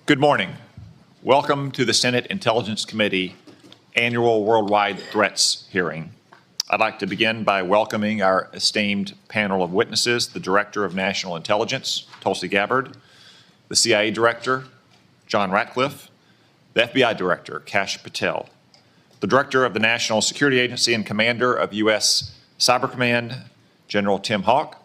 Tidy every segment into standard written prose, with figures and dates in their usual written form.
Good morning. Welcome to the Senate Intelligence Committee Annual Worldwide Threats Hearing. I'd like to begin by welcoming our esteemed panel of witnesses, the Director of National Intelligence, Tulsi Gabbard, the CIA Director, John Ratcliffe, the FBI Director, Kash Patel, the Director of the National Security Agency and Commander of U.S. Cyber Command, General Tim Hawk,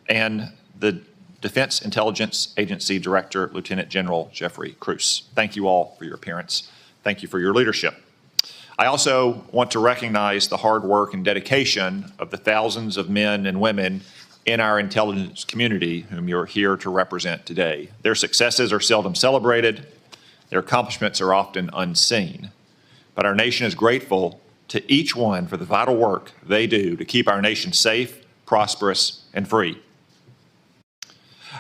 and the Defense Intelligence Agency Director, Lieutenant General Jeffrey Cruz. Thank you all for your appearance. Thank you for your leadership. I also want to recognize the hard work and dedication of the thousands of men and women in our intelligence community whom you're here to represent today. Their successes are seldom celebrated. Their accomplishments are often unseen. But our nation is grateful to each one for the vital work they do to keep our nation safe, prosperous, and free.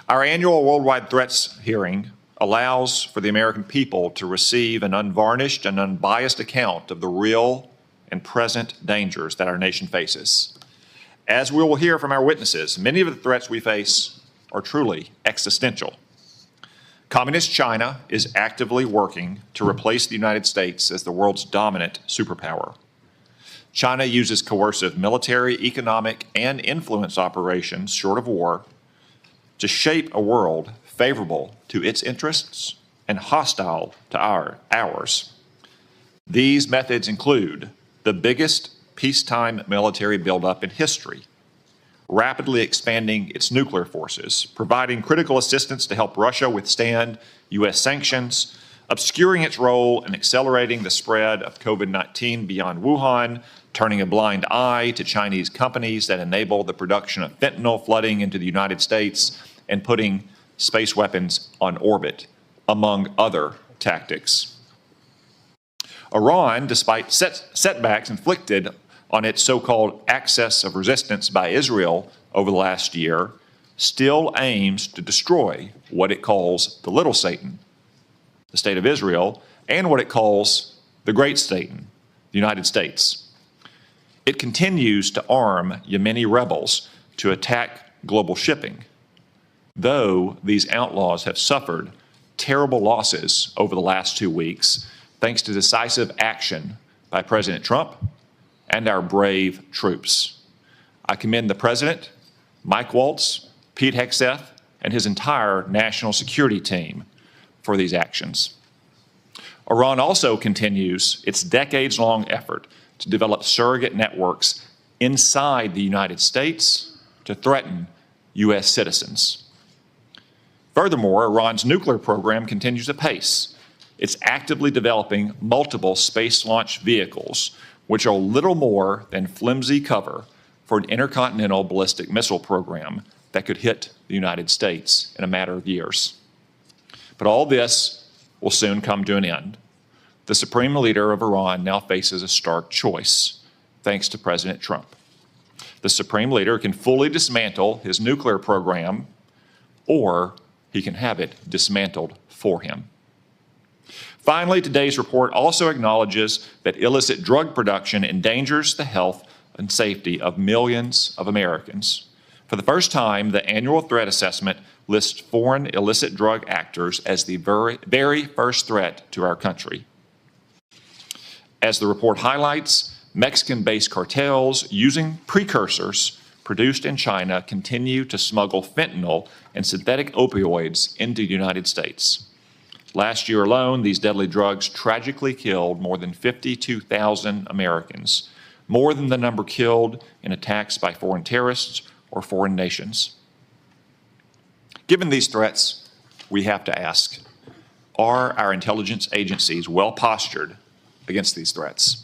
Our annual Worldwide Threats hearing allows for the American people to receive an unvarnished and unbiased account of the real and present dangers that our nation faces. As we will hear from our witnesses, many of the threats we face are truly existential. Communist China is actively working to replace the United States as the world's dominant superpower. China uses coercive military, economic, and influence operations, short of war, to shape a world favorable to its interests and hostile to ours. These methods include the biggest peacetime military buildup in history, rapidly expanding its nuclear forces, providing critical assistance to help Russia withstand U.S. sanctions, obscuring its role in accelerating the spread of COVID-19 beyond Wuhan, turning a blind eye to Chinese companies that enable the production of fentanyl flooding into the United States, and putting space weapons on orbit, among other tactics. Iran, despite setbacks inflicted on its so-called axis of resistance by Israel over the last year, still aims to destroy what it calls the little Satan, the State of Israel, and what it calls the great Satan, the United States. It continues to arm Yemeni rebels to attack global shipping, though these outlaws have suffered terrible losses over the last 2 weeks thanks to decisive action by President Trump and our brave troops. I commend the President, Mike Waltz, Pete Hegseth, and his entire national security team for these actions. Iran also continues its decades-long effort to develop surrogate networks inside the United States to threaten U.S. citizens. Furthermore, Iran's nuclear program continues apace. It's actively developing multiple space launch vehicles, which are little more than flimsy cover for an intercontinental ballistic missile program that could hit the United States in a matter of years. But all this will soon come to an end. The supreme leader of Iran now faces a stark choice, thanks to President Trump. The supreme leader can fully dismantle his nuclear program, or he can have it dismantled for him. Finally, today's report also acknowledges that illicit drug production endangers the health and safety of millions of Americans. For the first time, the annual threat assessment lists foreign illicit drug actors as the very first threat to our country. As the report highlights, Mexican-based cartels using precursors produced in China continue to smuggle fentanyl and synthetic opioids into the United States. Last year alone, these deadly drugs tragically killed more than 52,000 Americans, more than the number killed in attacks by foreign terrorists or foreign nations. Given these threats, we have to ask, are our intelligence agencies well postured against these threats?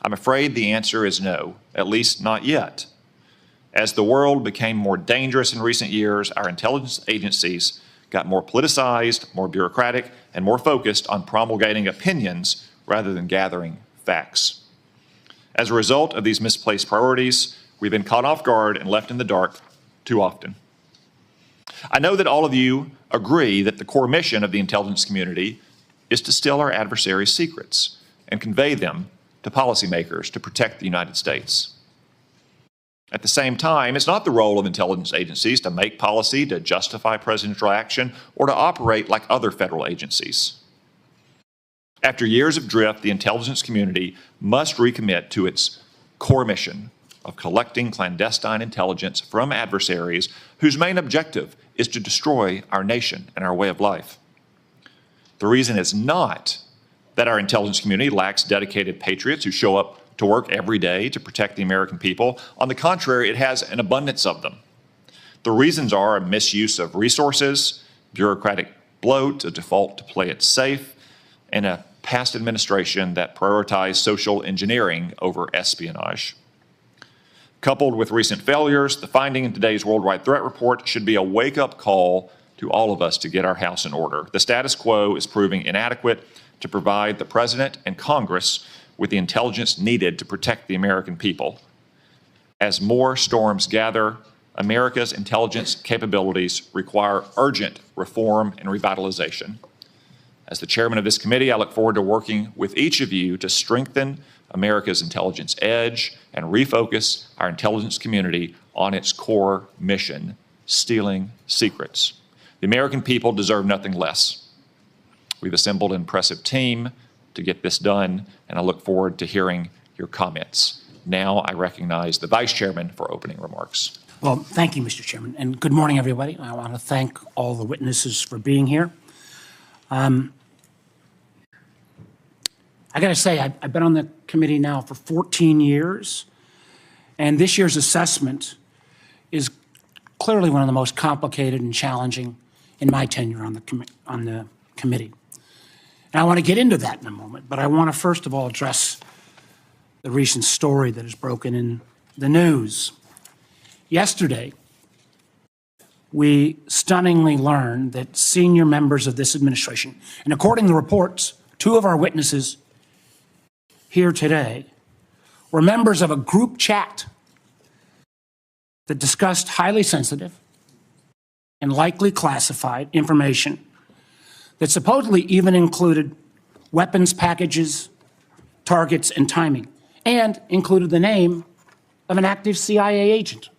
I'm afraid the answer is no, at least not yet. As the world became more dangerous in recent years, our intelligence agencies got more politicized, more bureaucratic, and more focused on promulgating opinions rather than gathering facts. As a result of these misplaced priorities, we've been caught off guard and left in the dark too often. I know that all of you agree that the core mission of the intelligence community is to steal our adversaries' secrets and convey them to policymakers to protect the United States. At the same time, it's not the role of intelligence agencies to make policy, to justify presidential action, or to operate like other federal agencies. After years of drift, the intelligence community must recommit to its core mission of collecting clandestine intelligence from adversaries whose main objective is to destroy our nation and our way of life. The reason is not that our intelligence community lacks dedicated patriots who show up to work every day to protect the American people. On the contrary, it has an abundance of them. The reasons are a misuse of resources, bureaucratic bloat, a default to play it safe, and a past administration that prioritized social engineering over espionage. Coupled with recent failures, the finding in today's Worldwide Threat Report should be a wake-up call to all of us to get our house in order. The status quo is proving inadequate to provide the President and Congress with the intelligence needed to protect the American people. As more storms gather, America's intelligence capabilities require urgent reform and revitalization. As the chairman of this committee, I look forward to working with each of you to strengthen America's intelligence edge and refocus our intelligence community on its core mission, stealing secrets. The American people deserve nothing less. We've assembled an impressive team to get this done, and I look forward to hearing your comments. Now I recognize the Vice Chairman for opening remarks. Well, thank you, Mr. Chairman, and good morning, everybody. I want to thank all the witnesses for being here. I got to say, I've been on the committee now for 14 years, and this year's assessment is clearly one of the most complicated and challenging in my tenure on the committee. And I want to get into that in a moment, but I want to first of all address the recent story that has broken in the news. Yesterday, we stunningly learned that senior members of this administration, and according to reports, two of our witnesses here today were members of a group chat that discussed highly sensitive and likely classified information that supposedly even included weapons packages, targets, and timing, and included the name of an active CIA agent.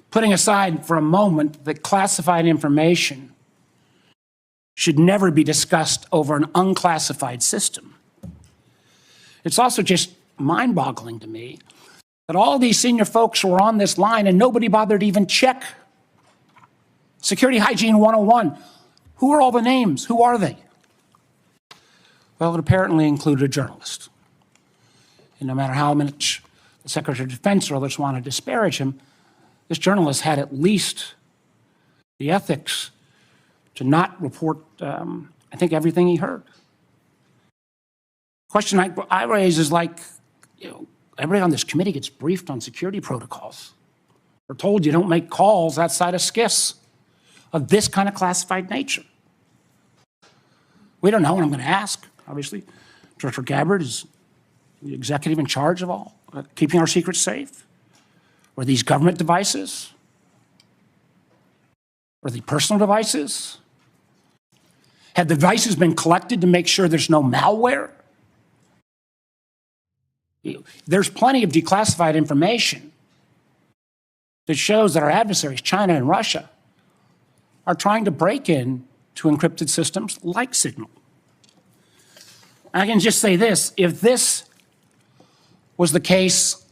Putting aside for a moment that classified information should never be discussed over an unclassified system, it's also just mind-boggling to me that all these senior folks were on this line and nobody bothered to even check Security Hygiene 101. Who are all the names? Who are they? Well, it apparently included a journalist. And no matter how much the Secretary of Defense or others want to disparage him, this journalist had at least the ethics to not report, I think, everything he heard. The question I raise is like, everybody on this committee gets briefed on security protocols. We're told you don't make calls outside of SCIFs of this kind of classified nature. We don't know, and I'm going to ask, obviously. Director Gabbard is the executive in charge of all, keeping our secrets safe. Were these government devices? Were they personal devices? Had the devices been collected to make sure there's no malware? There's plenty of declassified information that shows that our adversaries, China and Russia, are trying to break in to encrypted systems like Signal. I can just say this, if this was the case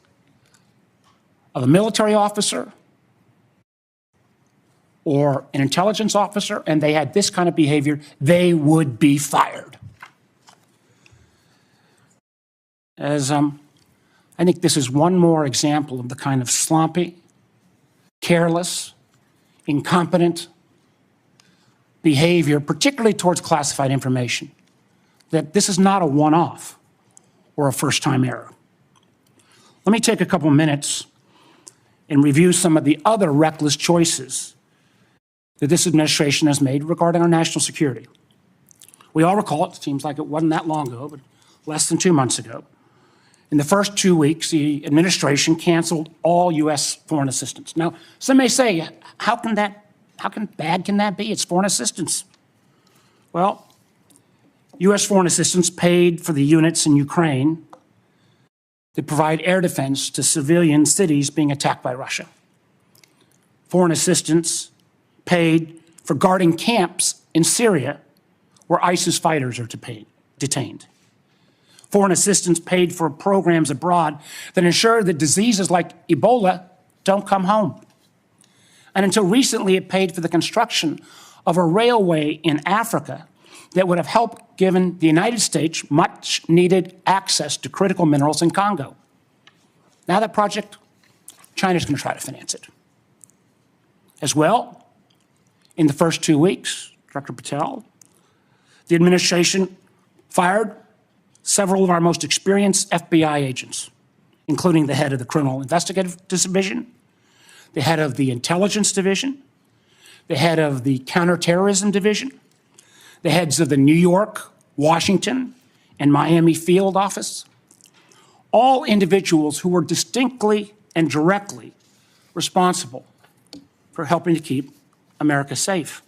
of a military officer or an intelligence officer and they had this kind of behavior, they would be fired. As I think this is one more example of the kind of sloppy, careless, incompetent behavior, particularly towards classified information, that this is not a one-off or a first-time error. Let me take a couple minutes and review some of the other reckless choices that this administration has made regarding our national security. We all recall, it seems like it wasn't that long ago, but less than 2 months ago, in the first 2 weeks, the administration canceled all U.S. foreign assistance. Now, some may say, how bad can that be? It's foreign assistance. Well, U.S. foreign assistance paid for the units in Ukraine that provide air defense to civilian cities being attacked by Russia. Foreign assistance paid for guarding camps in Syria where ISIS fighters are detained. Foreign assistance paid for programs abroad that ensure that diseases like Ebola don't come home. And until recently, it paid for the construction of a railway in Africa that would have helped given the United States much needed access to critical minerals in Congo. Now that project, China's going to try to finance it. As well, in the first 2 weeks, Dr. Patel, the administration fired several of our most experienced FBI agents, including the head of the Criminal Investigative Division, the head of the Intelligence Division, the head of the Counterterrorism Division, the heads of the New York, Washington, and Miami field office, all individuals who were distinctly and directly responsible for helping to keep America safe.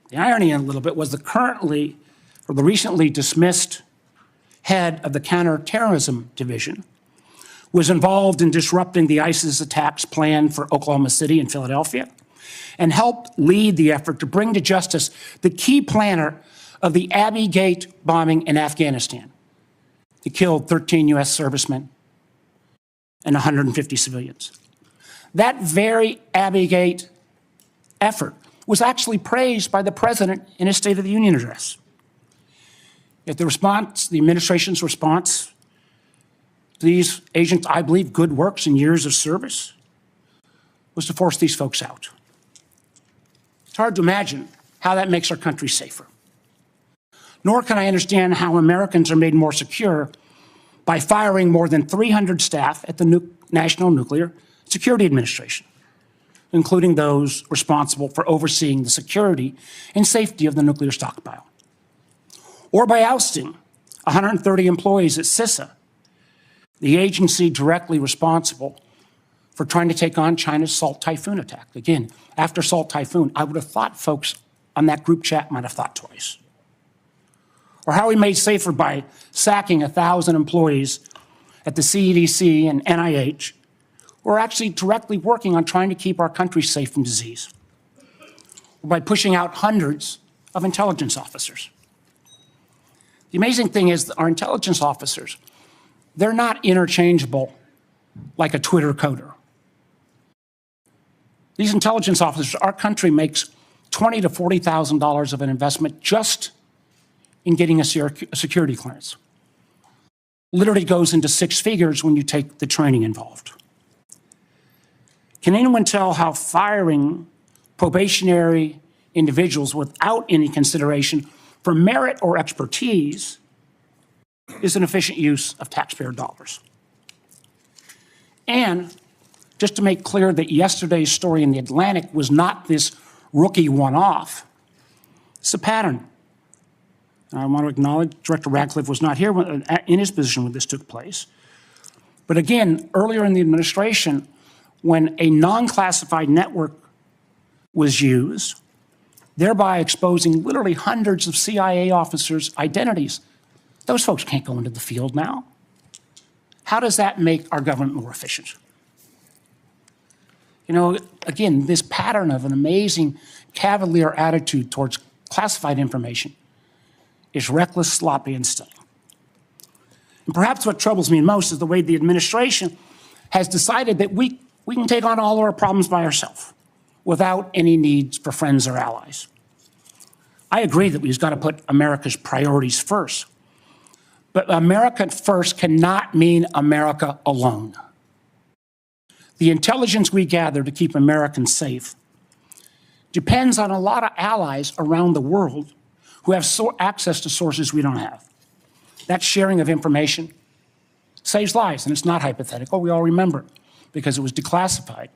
The irony in a little bit was the recently dismissed head of the Counterterrorism Division was involved in disrupting the ISIS attacks planned for Oklahoma City and Philadelphia, and helped lead the effort to bring to justice the key planner of the Abbey Gate bombing in Afghanistan. It killed 13 U.S. servicemen and 150 civilians. That very Abbey Gate effort was actually praised by the president in his State of the Union address. Yet the administration's response to these agents, I believe, good works and years of service, was to force these folks out. It's hard to imagine how that makes our country safer. Nor can I understand how Americans are made more secure by firing more than 300 staff at the National Nuclear Security Administration, including those responsible for overseeing the security and safety of the nuclear stockpile. Or by ousting 130 employees at CISA, the agency directly responsible for trying to take on China's Salt Typhoon attack. Again, after Salt Typhoon, I would have thought folks on that group chat might have thought twice. Or how we made safer by sacking 1,000 employees at the CDC and NIH who are actually directly working on trying to keep our country safe from disease. Or by pushing out hundreds of intelligence officers. The amazing thing is that our intelligence officers, they're not interchangeable like a Twitter coder. These intelligence officers, our country makes $20,000 to $40,000 of an investment just in getting a security clearance. Literally goes into six figures when you take the training involved. Can anyone tell how firing probationary individuals without any consideration for merit or expertise is an efficient use of taxpayer dollars? And just to make clear that yesterday's story in The Atlantic was not this rookie one-off, it's a pattern. And I want to acknowledge Director Ratcliffe was not here in his position when this took place. But again, earlier in the administration, when a non-classified network was used, thereby exposing literally hundreds of CIA officers' identities, those folks can't go into the field now. How does that make our government more efficient? You know, again, this pattern of an amazing cavalier attitude towards classified information is reckless, sloppy, and stunning. And perhaps what troubles me most is the way the administration has decided that we can take on all of our problems by ourselves without any needs for friends or allies. I agree that we've got to put America's priorities first. But America first cannot mean America alone. The intelligence we gather to keep Americans safe depends on a lot of allies around the world who have access to sources we don't have. That sharing of information saves lives, and it's not hypothetical. We all remember, because it was declassified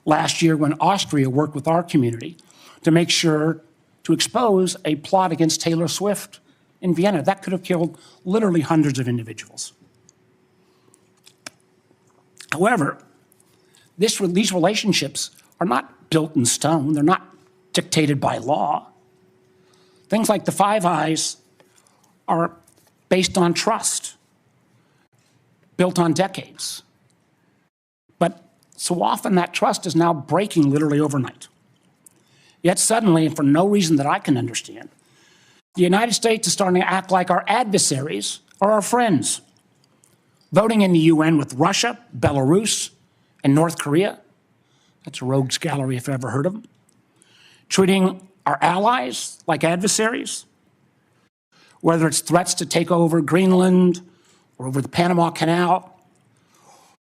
last year when Austria worked with our community to make sure to expose a plot against Taylor Swift in Vienna. That could have killed literally hundreds of individuals. However, these relationships are not built in stone. They're not dictated by law. Things like the Five Eyes are based on trust. built on decades. But so often that trust is now breaking literally overnight. Yet suddenly, and for no reason that I can understand, the United States is starting to act like our adversaries are our friends, voting in the UN with Russia, Belarus, and North Korea. That's a rogues gallery if I've ever heard of them. Treating our allies like adversaries, whether it's threats to take over Greenland or over the Panama Canal,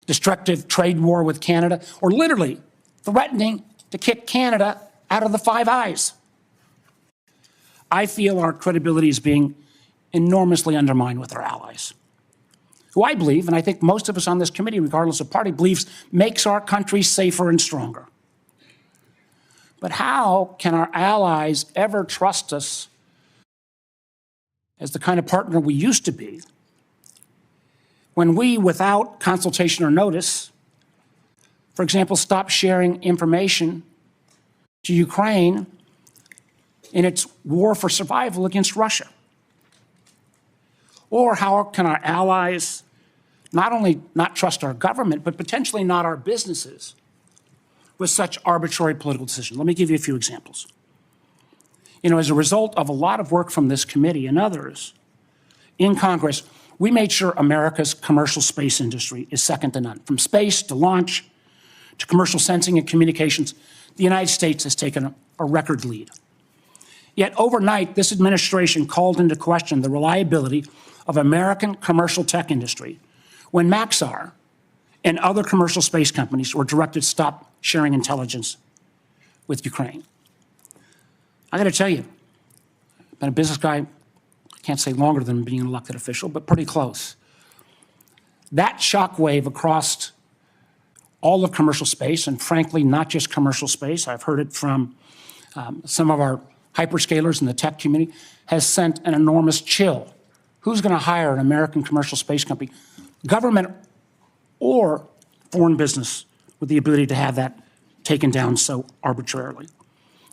destructive trade war with Canada, or literally threatening to kick Canada out of the Five Eyes. I feel our credibility is being enormously undermined with our allies, who I believe, and I think most of us on this committee, regardless of party, believes makes our country safer and stronger. But how can our allies ever trust us as the kind of partner we used to be when we, without consultation or notice, for example, stop sharing information to Ukraine in its war for survival against Russia? Or how can our allies not only not trust our government, but potentially not our businesses with such arbitrary political decisions? Let me give you a few examples. As a result of a lot of work from this committee and others in Congress, we made sure America's commercial space industry is second to none. From space to launch to commercial sensing and communications, the United States has taken a record lead. Yet overnight, this administration called into question the reliability of American commercial tech industry when Maxar and other commercial space companies were directed to stop sharing intelligence with Ukraine. I got to tell you, I've been a business guy, I can't say longer than being an elected official, but pretty close. That shockwave across all of commercial space, and frankly, not just commercial space, I've heard it from some of our hyperscalers in the tech community, has sent an enormous chill. Who's going to hire an American commercial space company, government or foreign business, with the ability to have that taken down so arbitrarily?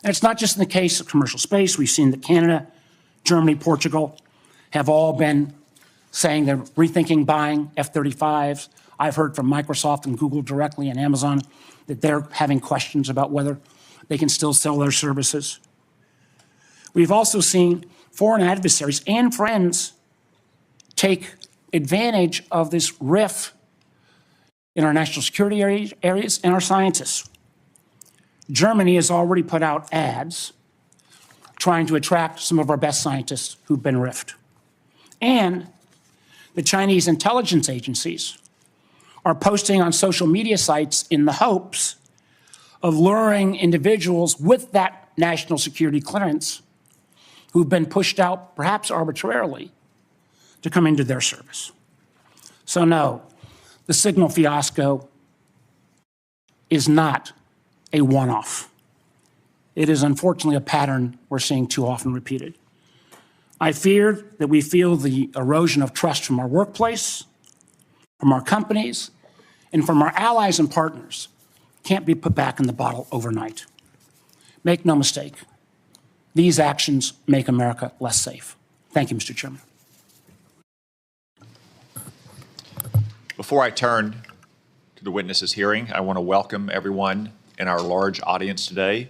And it's not just in the case of commercial space. We've seen that Canada, Germany, Portugal have all been saying they're rethinking buying F-35s. I've heard from Microsoft and Google directly and Amazon that they're having questions about whether they can still sell their services. We've also seen foreign adversaries and friends take advantage of this rift in our national security areas and our scientists. Germany has already put out ads trying to attract some of our best scientists who've been rifted. And the Chinese intelligence agencies are posting on social media sites in the hopes of luring individuals with that national security clearance who've been pushed out, perhaps arbitrarily, to come into their service. So no, the signal fiasco is not a one-off. It is unfortunately a pattern we're seeing too often repeated. I fear that we feel the erosion of trust from our workplace, from our companies, and from our allies and partners can't be put back in the bottle overnight. Make no mistake, these actions make America less safe. Thank you, Mr. Chairman. Before I turn to the witnesses' hearing, I want to welcome everyone in our large audience today.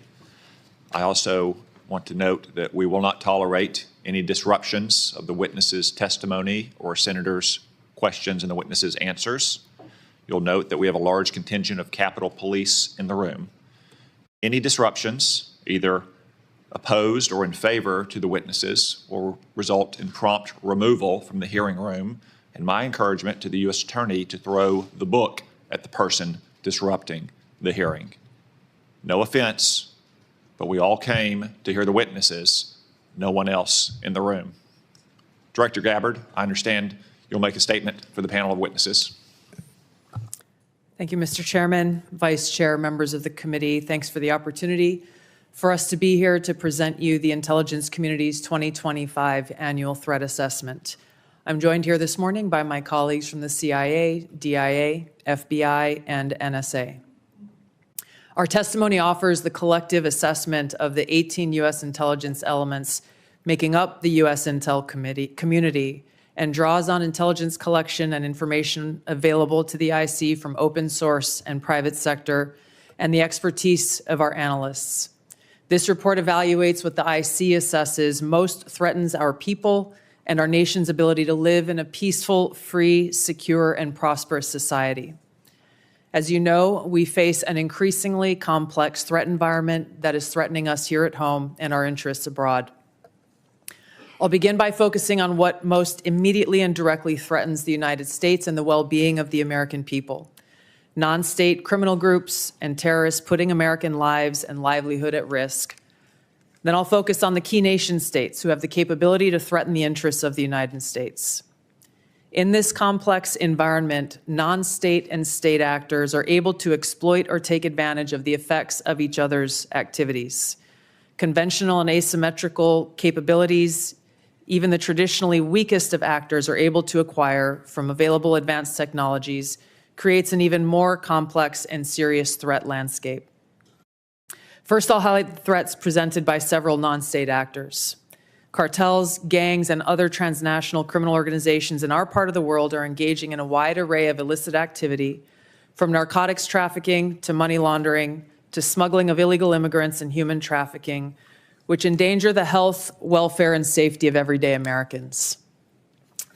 I also want to note that we will not tolerate any disruptions of the witnesses' testimony or senators' questions and the witnesses' answers. You'll note that we have a large contingent of Capitol Police in the room. Any disruptions, either opposed or in favor to the witnesses, will result in prompt removal from the hearing room, and my encouragement to the U.S. Attorney to throw the book at the person disrupting the hearing. No offense, but we all came to hear the witnesses, no one else in the room. Director Gabbard, I understand you'll make a statement for the panel of witnesses. Thank you, Mr. Chairman, Vice Chair, members of the committee. Thanks for the opportunity for us to be here to present you the intelligence community's 2025 annual threat assessment. I'm joined here this morning by my colleagues from the CIA, DIA, FBI, and NSA. Our testimony offers the collective assessment of the 18 U.S. intelligence elements making up the U.S. Intel community and draws on intelligence collection and information available to the IC from open source and private sector and the expertise of our analysts. This report evaluates what the IC assesses most threatens our people and our nation's ability to live in a peaceful, free, secure, and prosperous society. As you know, we face an increasingly complex threat environment that is threatening us here at home and our interests abroad. I'll begin by focusing on what most immediately and directly threatens the United States and the well-being of the American people: non-state criminal groups and terrorists putting American lives and livelihood at risk. Then I'll focus on the key nation states who have the capability to threaten the interests of the United States. In this complex environment, non-state and state actors are able to exploit or take advantage of the effects of each other's activities. Conventional and asymmetrical capabilities, even the traditionally weakest of actors are able to acquire from available advanced technologies, creates an even more complex and serious threat landscape. First, I'll highlight the threats presented by several non-state actors. Cartels, gangs, and other transnational criminal organizations in our part of the world are engaging in a wide array of illicit activity, from narcotics trafficking to money laundering to smuggling of illegal immigrants and human trafficking, which endanger the health, welfare, and safety of everyday Americans.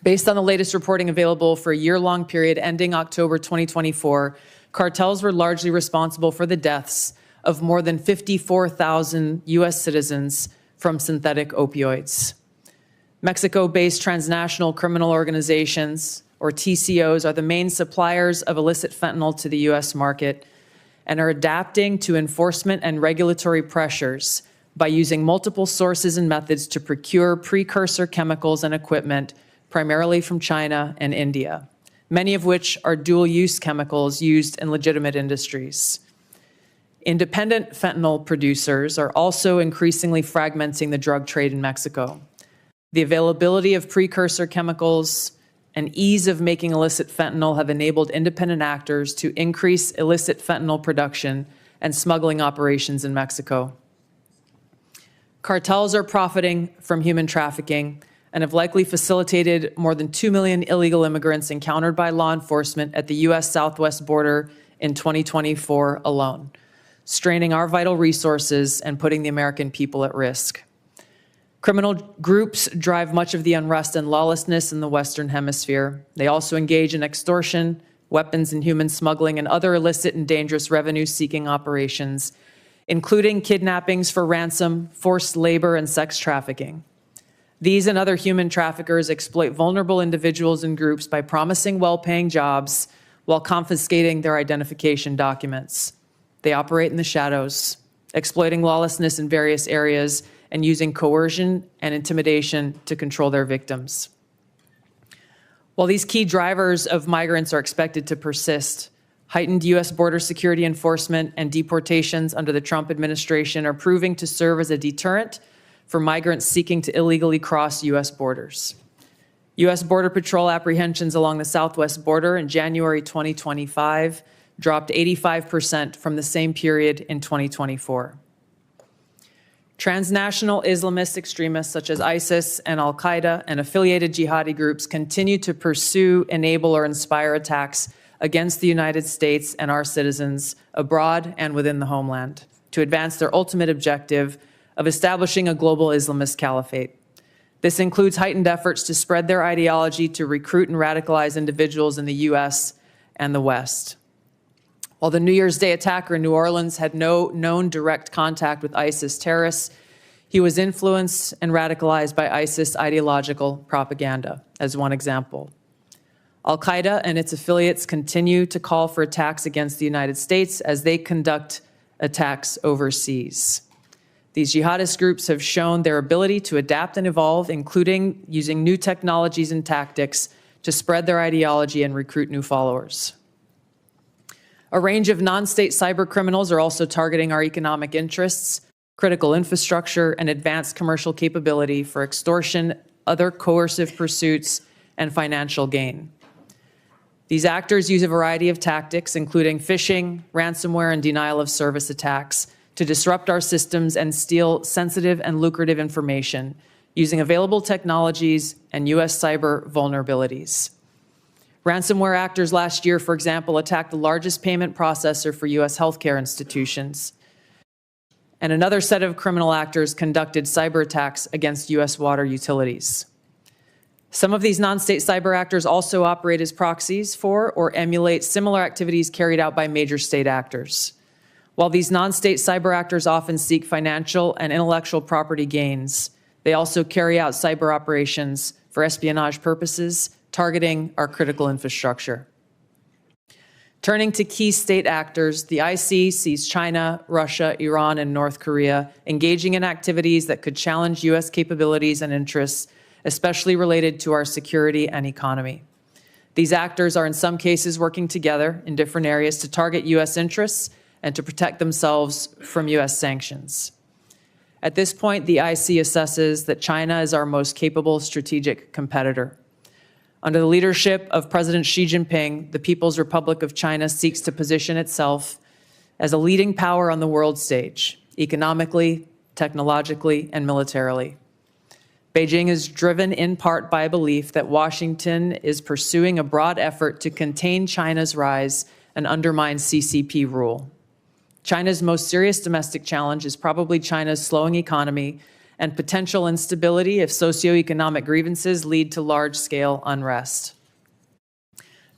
Based on the latest reporting available for a year-long period ending October 2024, cartels were largely responsible for the deaths of more than 54,000 U.S. citizens from synthetic opioids. Mexico-based transnational criminal organizations, or TCOs, are the main suppliers of illicit fentanyl to the U.S. market and are adapting to enforcement and regulatory pressures by using multiple sources and methods to procure precursor chemicals and equipment, primarily from China and India, many of which are dual-use chemicals used in legitimate industries. Independent fentanyl producers are also increasingly fragmenting the drug trade in Mexico. The availability of precursor chemicals and ease of making illicit fentanyl have enabled independent actors to increase illicit fentanyl production and smuggling operations in Mexico. Cartels are profiting from human trafficking and have likely facilitated more than 2 million illegal immigrants encountered by law enforcement at the U.S. southwest border in 2024 alone, straining our vital resources and putting the American people at risk. Criminal groups drive much of the unrest and lawlessness in the Western Hemisphere. They also engage in extortion, weapons and human smuggling, and other illicit and dangerous revenue-seeking operations, including kidnappings for ransom, forced labor, and sex trafficking. These and other human traffickers exploit vulnerable individuals and groups by promising well-paying jobs while confiscating their identification documents. They operate in the shadows, exploiting lawlessness in various areas and using coercion and intimidation to control their victims. While these key drivers of migrants are expected to persist, heightened U.S. border security enforcement and deportations under the Trump administration are proving to serve as a deterrent for migrants seeking to illegally cross U.S. borders. U.S. Border Patrol apprehensions along the southwest border in January 2025 dropped 85% from the same period in 2024. Transnational Islamist extremists such as ISIS and al-Qaeda and affiliated jihadi groups continue to pursue, enable, or inspire attacks against the United States and our citizens abroad and within the homeland to advance their ultimate objective of establishing a global Islamist caliphate. This includes heightened efforts to spread their ideology to recruit and radicalize individuals in the U.S. and the West. While the New Year's Day attacker in New Orleans had no known direct contact with ISIS terrorists, he was influenced and radicalized by ISIS ideological propaganda, as one example. Al-Qaeda and its affiliates continue to call for attacks against the United States as they conduct attacks overseas. These jihadist groups have shown their ability to adapt and evolve, including using new technologies and tactics to spread their ideology and recruit new followers. A range of non-state cyber criminals are also targeting our economic interests, critical infrastructure, and advanced commercial capability for extortion, other coercive pursuits, and financial gain. These actors use a variety of tactics, including phishing, ransomware, and denial of service attacks, to disrupt our systems and steal sensitive and lucrative information, using available technologies and U.S. cyber vulnerabilities. Ransomware actors last year, for example, attacked the largest payment processor for U.S. healthcare institutions. And another set of criminal actors conducted cyber attacks against U.S. water utilities. Some of these non-state cyber actors also operate as proxies for or emulate similar activities carried out by major state actors. While these non-state cyber actors often seek financial and intellectual property gains, they also carry out cyber operations for espionage purposes, targeting our critical infrastructure. Turning to key state actors, the IC sees China, Russia, Iran, and North Korea engaging in activities that could challenge U.S. capabilities and interests, especially related to our security and economy. These actors are in some cases working together in different areas to target U.S. interests and to protect themselves from U.S. sanctions. At this point, the IC assesses that China is our most capable strategic competitor. Under the leadership of President Xi Jinping, the People's Republic of China seeks to position itself as a leading power on the world stage, economically, technologically, and militarily. Beijing is driven in part by a belief that Washington is pursuing a broad effort to contain China's rise and undermine CCP rule. China's most serious domestic challenge is probably China's slowing economy and potential instability if socioeconomic grievances lead to large-scale unrest.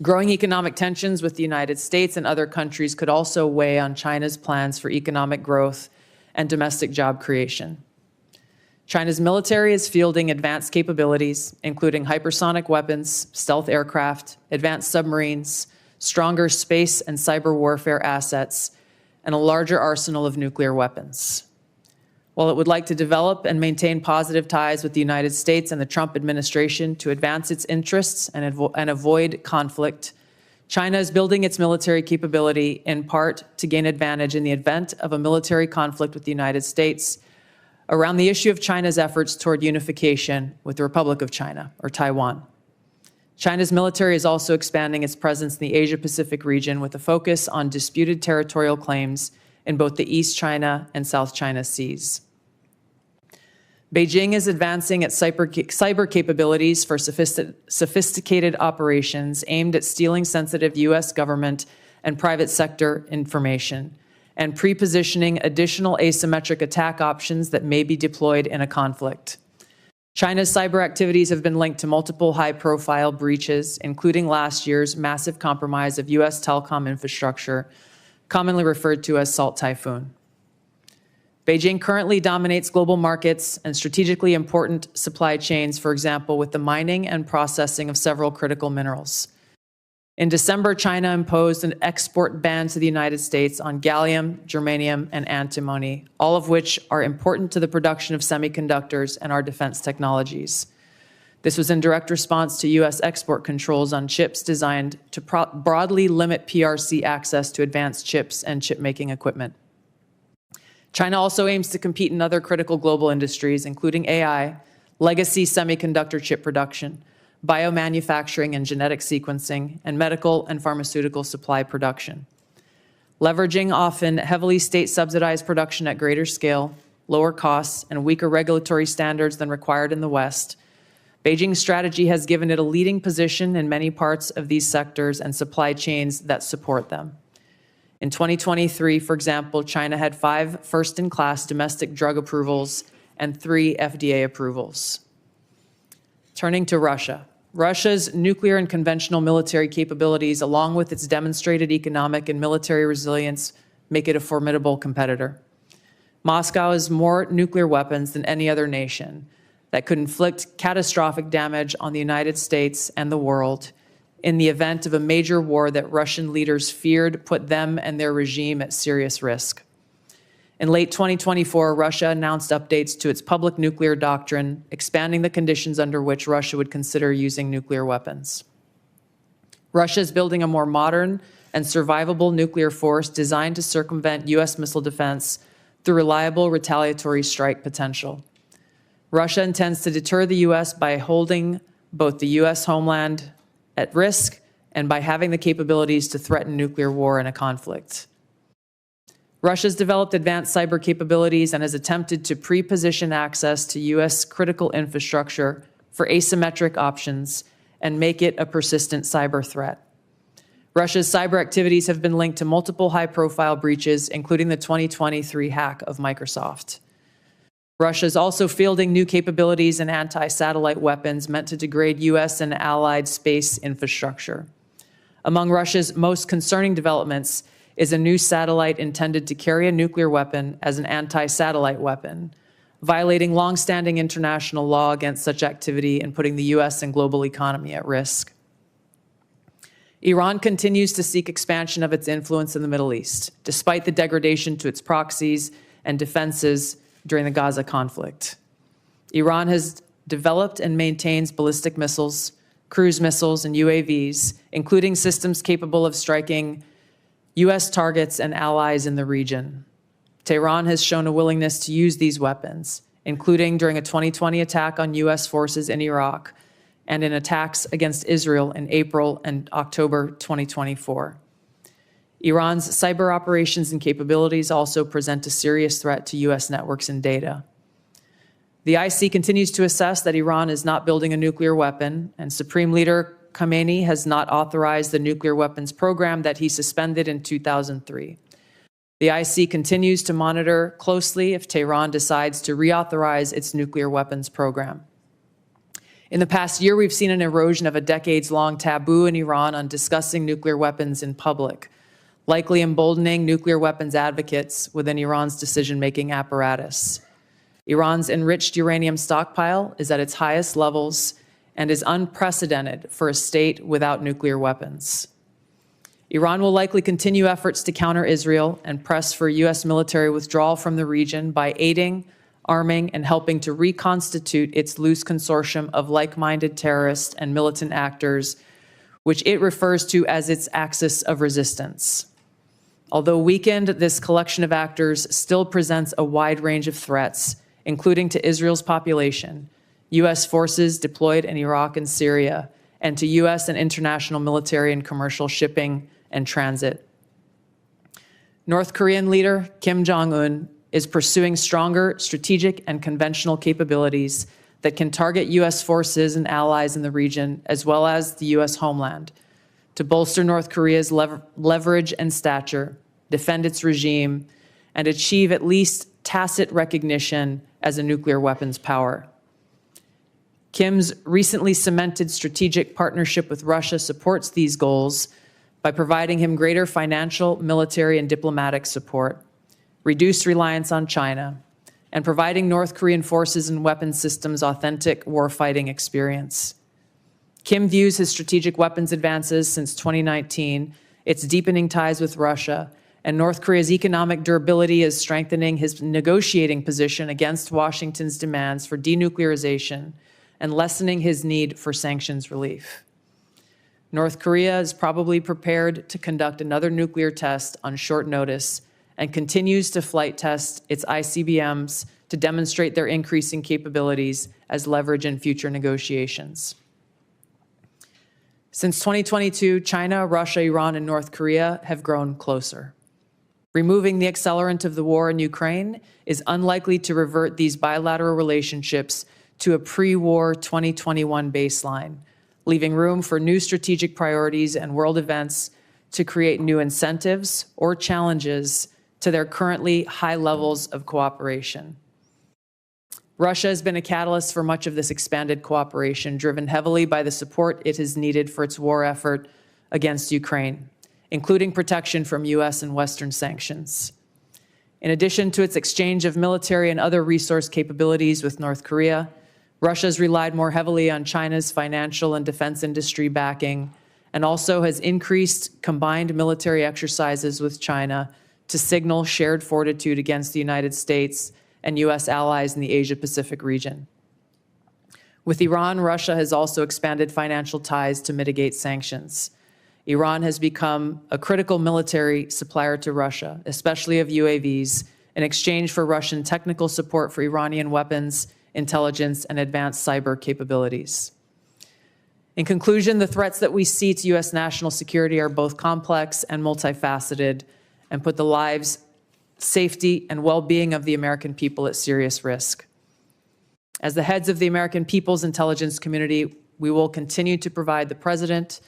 Growing economic tensions with the United States and other countries could also weigh on China's plans for economic growth and domestic job creation. China's military is fielding advanced capabilities, including hypersonic weapons, stealth aircraft, advanced submarines, stronger space and cyber warfare assets, and a larger arsenal of nuclear weapons. While it would like to develop and maintain positive ties with the United States and the Trump administration to advance its interests and avoid conflict, China is building its military capability in part to gain advantage in the event of a military conflict with the United States around the issue of China's efforts toward unification with the Republic of China, or Taiwan. China's military is also expanding its presence in the Asia-Pacific region with a focus on disputed territorial claims in both the East China and South China Seas. Beijing is advancing its cyber capabilities for sophisticated operations aimed at stealing sensitive U.S. government and private sector information, and pre-positioning additional asymmetric attack options that may be deployed in a conflict. China's cyber activities have been linked to multiple high-profile breaches, including last year's massive compromise of U.S. telecom infrastructure, commonly referred to as Salt Typhoon. Beijing currently dominates global markets and strategically important supply chains, for example, with the mining and processing of several critical minerals. In December, China imposed an export ban to the United States on gallium, germanium, and antimony, all of which are important to the production of semiconductors and our defense technologies. This was in direct response to U.S. export controls on chips designed to broadly limit PRC access to advanced chips and chip-making equipment. China also aims to compete in other critical global industries, including AI, legacy semiconductor chip production, biomanufacturing and genetic sequencing, and medical and pharmaceutical supply production. Leveraging often heavily state-subsidized production at greater scale, lower costs, and weaker regulatory standards than required in the West, Beijing's strategy has given it a leading position in many parts of these sectors and supply chains that support them. In 2023, for example, China had 5 first-in-class domestic drug approvals and 3 FDA approvals. Turning to Russia. Russia's nuclear and conventional military capabilities, along with its demonstrated economic and military resilience, make it a formidable competitor. Moscow has more nuclear weapons than any other nation that could inflict catastrophic damage on the United States and the world in the event of a major war that Russian leaders feared put them and their regime at serious risk. In late 2024, Russia announced updates to its public nuclear doctrine, expanding the conditions under which Russia would consider using nuclear weapons. Russia is building a more modern and survivable nuclear force designed to circumvent U.S. missile defense through reliable retaliatory strike potential. Russia intends to deter the U.S. by holding both the U.S. homeland at risk and by having the capabilities to threaten nuclear war in a conflict. Russia's developed advanced cyber capabilities and has attempted to pre-position access to U.S. critical infrastructure for asymmetric options and make it a persistent cyber threat. Russia's cyber activities have been linked to multiple high-profile breaches, including the 2023 hack of Microsoft. Russia is also fielding new capabilities in anti-satellite weapons meant to degrade U.S. and allied space infrastructure. Among Russia's most concerning developments is a new satellite intended to carry a nuclear weapon as an anti-satellite weapon, violating long-standing international law against such activity and putting the U.S. and global economy at risk. Iran continues to seek expansion of its influence in the Middle East, despite the degradation to its proxies and defenses during the Gaza conflict. Iran has developed and maintains ballistic missiles, cruise missiles, and UAVs, including systems capable of striking U.S. targets and allies in the region. Tehran has shown a willingness to use these weapons, including during a 2020 attack on U.S. forces in Iraq and in attacks against Israel in April and October 2024. Iran's cyber operations and capabilities also present a serious threat to U.S. networks and data. The IC continues to assess that Iran is not building a nuclear weapon, and Supreme Leader Khamenei has not authorized the nuclear weapons program that he suspended in 2003. The IC continues to monitor closely if Tehran decides to reauthorize its nuclear weapons program. In the past year, we've seen an erosion of a decades-long taboo in Iran on discussing nuclear weapons in public, likely emboldening nuclear weapons advocates within Iran's decision-making apparatus. Iran's enriched uranium stockpile is at its highest levels and is unprecedented for a state without nuclear weapons. Iran will likely continue efforts to counter Israel and press for U.S. military withdrawal from the region by aiding, arming, and helping to reconstitute its loose consortium of like-minded terrorist and militant actors, which it refers to as its axis of resistance. Although weakened, this collection of actors still presents a wide range of threats, including to Israel's population, U.S. forces deployed in Iraq and Syria, and to U.S. and international military and commercial shipping and transit. North Korean leader Kim Jong-un is pursuing stronger strategic and conventional capabilities that can target U.S. forces and allies in the region, as well as the U.S. homeland, to bolster North Korea's leverage and stature, defend its regime, and achieve at least tacit recognition as a nuclear weapons power. Kim's recently cemented strategic partnership with Russia supports these goals by providing him greater financial, military, and diplomatic support, reduced reliance on China, and providing North Korean forces and weapons systems authentic warfighting experience. Kim views his strategic weapons advances since 2019, its deepening ties with Russia, and North Korea's economic durability as strengthening his negotiating position against Washington's demands for denuclearization and lessening his need for sanctions relief. North Korea is probably prepared to conduct another nuclear test on short notice and continues to flight test its ICBMs to demonstrate their increasing capabilities as leverage in future negotiations. Since 2022, China, Russia, Iran, and North Korea have grown closer. Removing the accelerant of the war in Ukraine is unlikely to revert these bilateral relationships to a pre-war 2021 baseline, leaving room for new strategic priorities and world events to create new incentives or challenges to their currently high levels of cooperation. Russia has been a catalyst for much of this expanded cooperation, driven heavily by the support it has needed for its war effort against Ukraine, including protection from U.S. and Western sanctions. In addition to its exchange of military and other resource capabilities with North Korea, Russia has relied more heavily on China's financial and defense industry backing, and also has increased combined military exercises with China to signal shared fortitude against the United States and U.S. allies in the Asia-Pacific region. With Iran, Russia has also expanded financial ties to mitigate sanctions. Iran has become a critical military supplier to Russia, especially of UAVs, in exchange for Russian technical support for Iranian weapons, intelligence, and advanced cyber capabilities. In conclusion, the threats that we see to U.S. national security are both complex and multifaceted and put the lives safety, and well-being of the American people at serious risk. As the heads of the American people's intelligence community, we will continue to provide the President,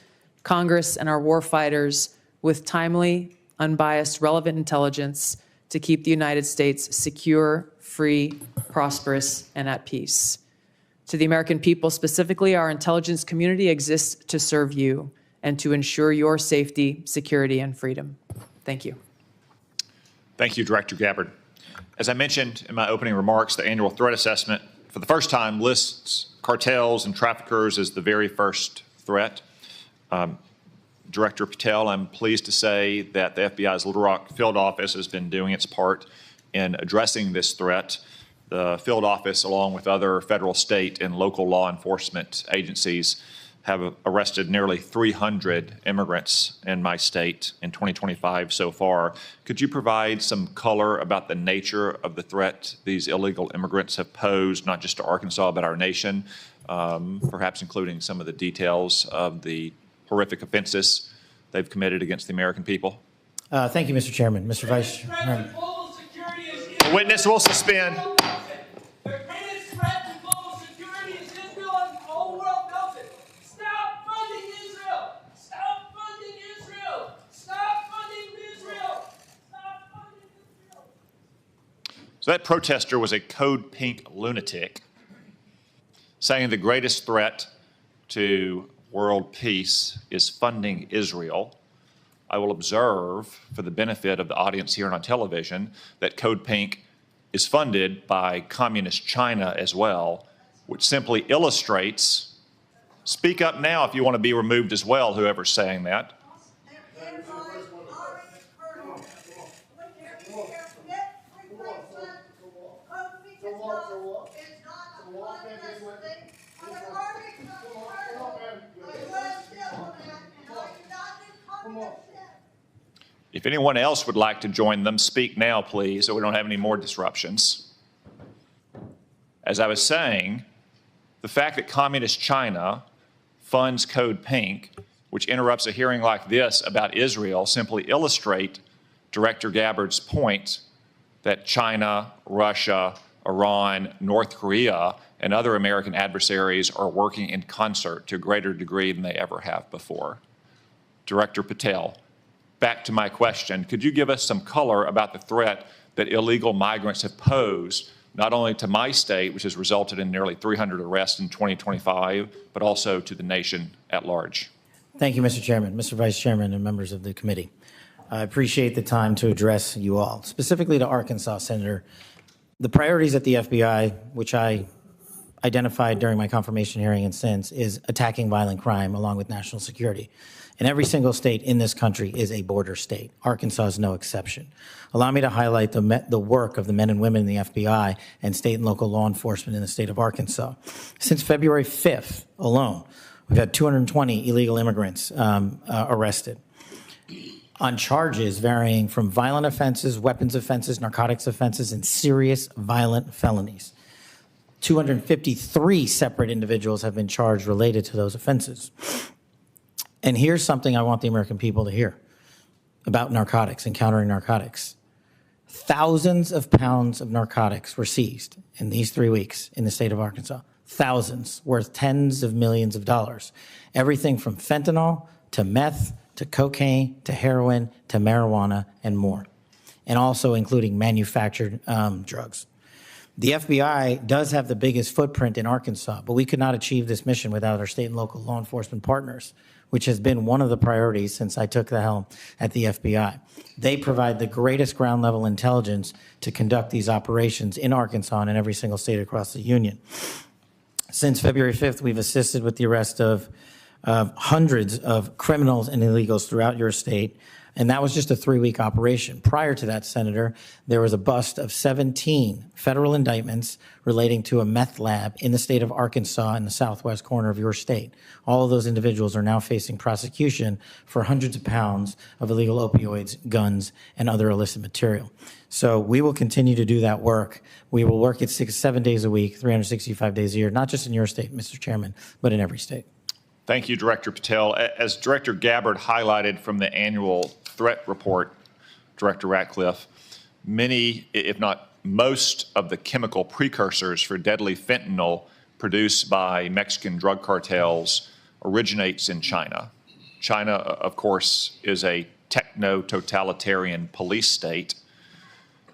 Congress, and our warfighters with timely, unbiased, relevant intelligence to keep the United States secure, free, prosperous, and at peace. To the American people specifically, our intelligence community exists to serve you and to ensure your safety, security, and freedom. Thank you. Thank you, Director Gabbard. As I mentioned in my opening remarks, the annual threat assessment for the first time lists cartels and traffickers as the very first threat. Director Patel, I'm pleased to say that the FBI's Little Rock field office has been doing its part in addressing this threat. The field office, along with other federal, state, and local law enforcement agencies, have arrested nearly 300 immigrants in my state in 2025 so far. Could you provide some color about the nature of the threat these illegal immigrants have posed, not just to Arkansas, but our nation, perhaps including some of the details of the horrific offenses they've committed against the American people? Thank you, Mr. Chairman. Mr. Vice Chairman. The witness will suspend. So that protester was a code pink lunatic saying the greatest threat to world peace is funding Israel. I will observe, for the benefit of the audience here on television, that Code Pink is funded by communist China as well, which simply illustrates, speak up now if you want to be removed as well, whoever's saying that. If anyone else would like to join them, speak now, please, so we don't have any more disruptions. As I was saying, the fact that communist China funds Code Pink, which interrupts a hearing like this about Israel, simply illustrate Director Gabbard's point that China, Russia, Iran, North Korea, and other American adversaries are working in concert to a greater degree than they ever have before. Director Patel, back to my question, could you give us some color about the threat that illegal migrants have posed, not only to my state, which has resulted in nearly 300 arrests in 2025, but also to the nation at large? Thank you, Mr. Chairman, Mr. Vice Chairman, and members of the committee. I appreciate the time to address you all, specifically to Arkansas, Senator. The priorities at the FBI, which I identified during my confirmation hearing and since, is attacking violent crime along with national security. And every single state in this country is a border state. Arkansas is no exception. Allow me to highlight the work of the men and women in the FBI and state and local law enforcement in the state of Arkansas. Since February 5th alone, we've had 220 illegal immigrants arrested on charges varying from violent offenses, weapons offenses, narcotics offenses, and serious violent felonies. 253 separate individuals have been charged related to those offenses. And here's something I want the American people to hear about narcotics and countering narcotics. Thousands of pounds of narcotics were seized in these 3 weeks in the state of Arkansas. Thousands, worth tens of millions of dollars. Everything from fentanyl to meth to cocaine to heroin to marijuana and more. And also including manufactured drugs. The FBI does have the biggest footprint in Arkansas, but we could not achieve this mission without our state and local law enforcement partners, which has been one of the priorities since I took the helm at the FBI. They provide the greatest ground level intelligence to conduct these operations in Arkansas and in every single state across the union. Since February 5th, we've assisted with the arrest of hundreds of criminals and illegals throughout your state. And that was just a 3-week operation. Prior to that, Senator, there was a bust of 17 federal indictments relating to a meth lab in the state of Arkansas in the southwest corner of your state. All of those individuals are now facing prosecution for hundreds of pounds of illegal opioids, guns, and other illicit material. So we will continue to do that work. We will work it 7 days a week, 365 days a year, not just in your state, Mr. Chairman, but in every state. Thank you, Director Patel. As Director Gabbard highlighted from the annual threat report, Director Ratcliffe, many, if not most, of the chemical precursors for deadly fentanyl produced by Mexican drug cartels originates in China. China, of course, is a techno-totalitarian police state.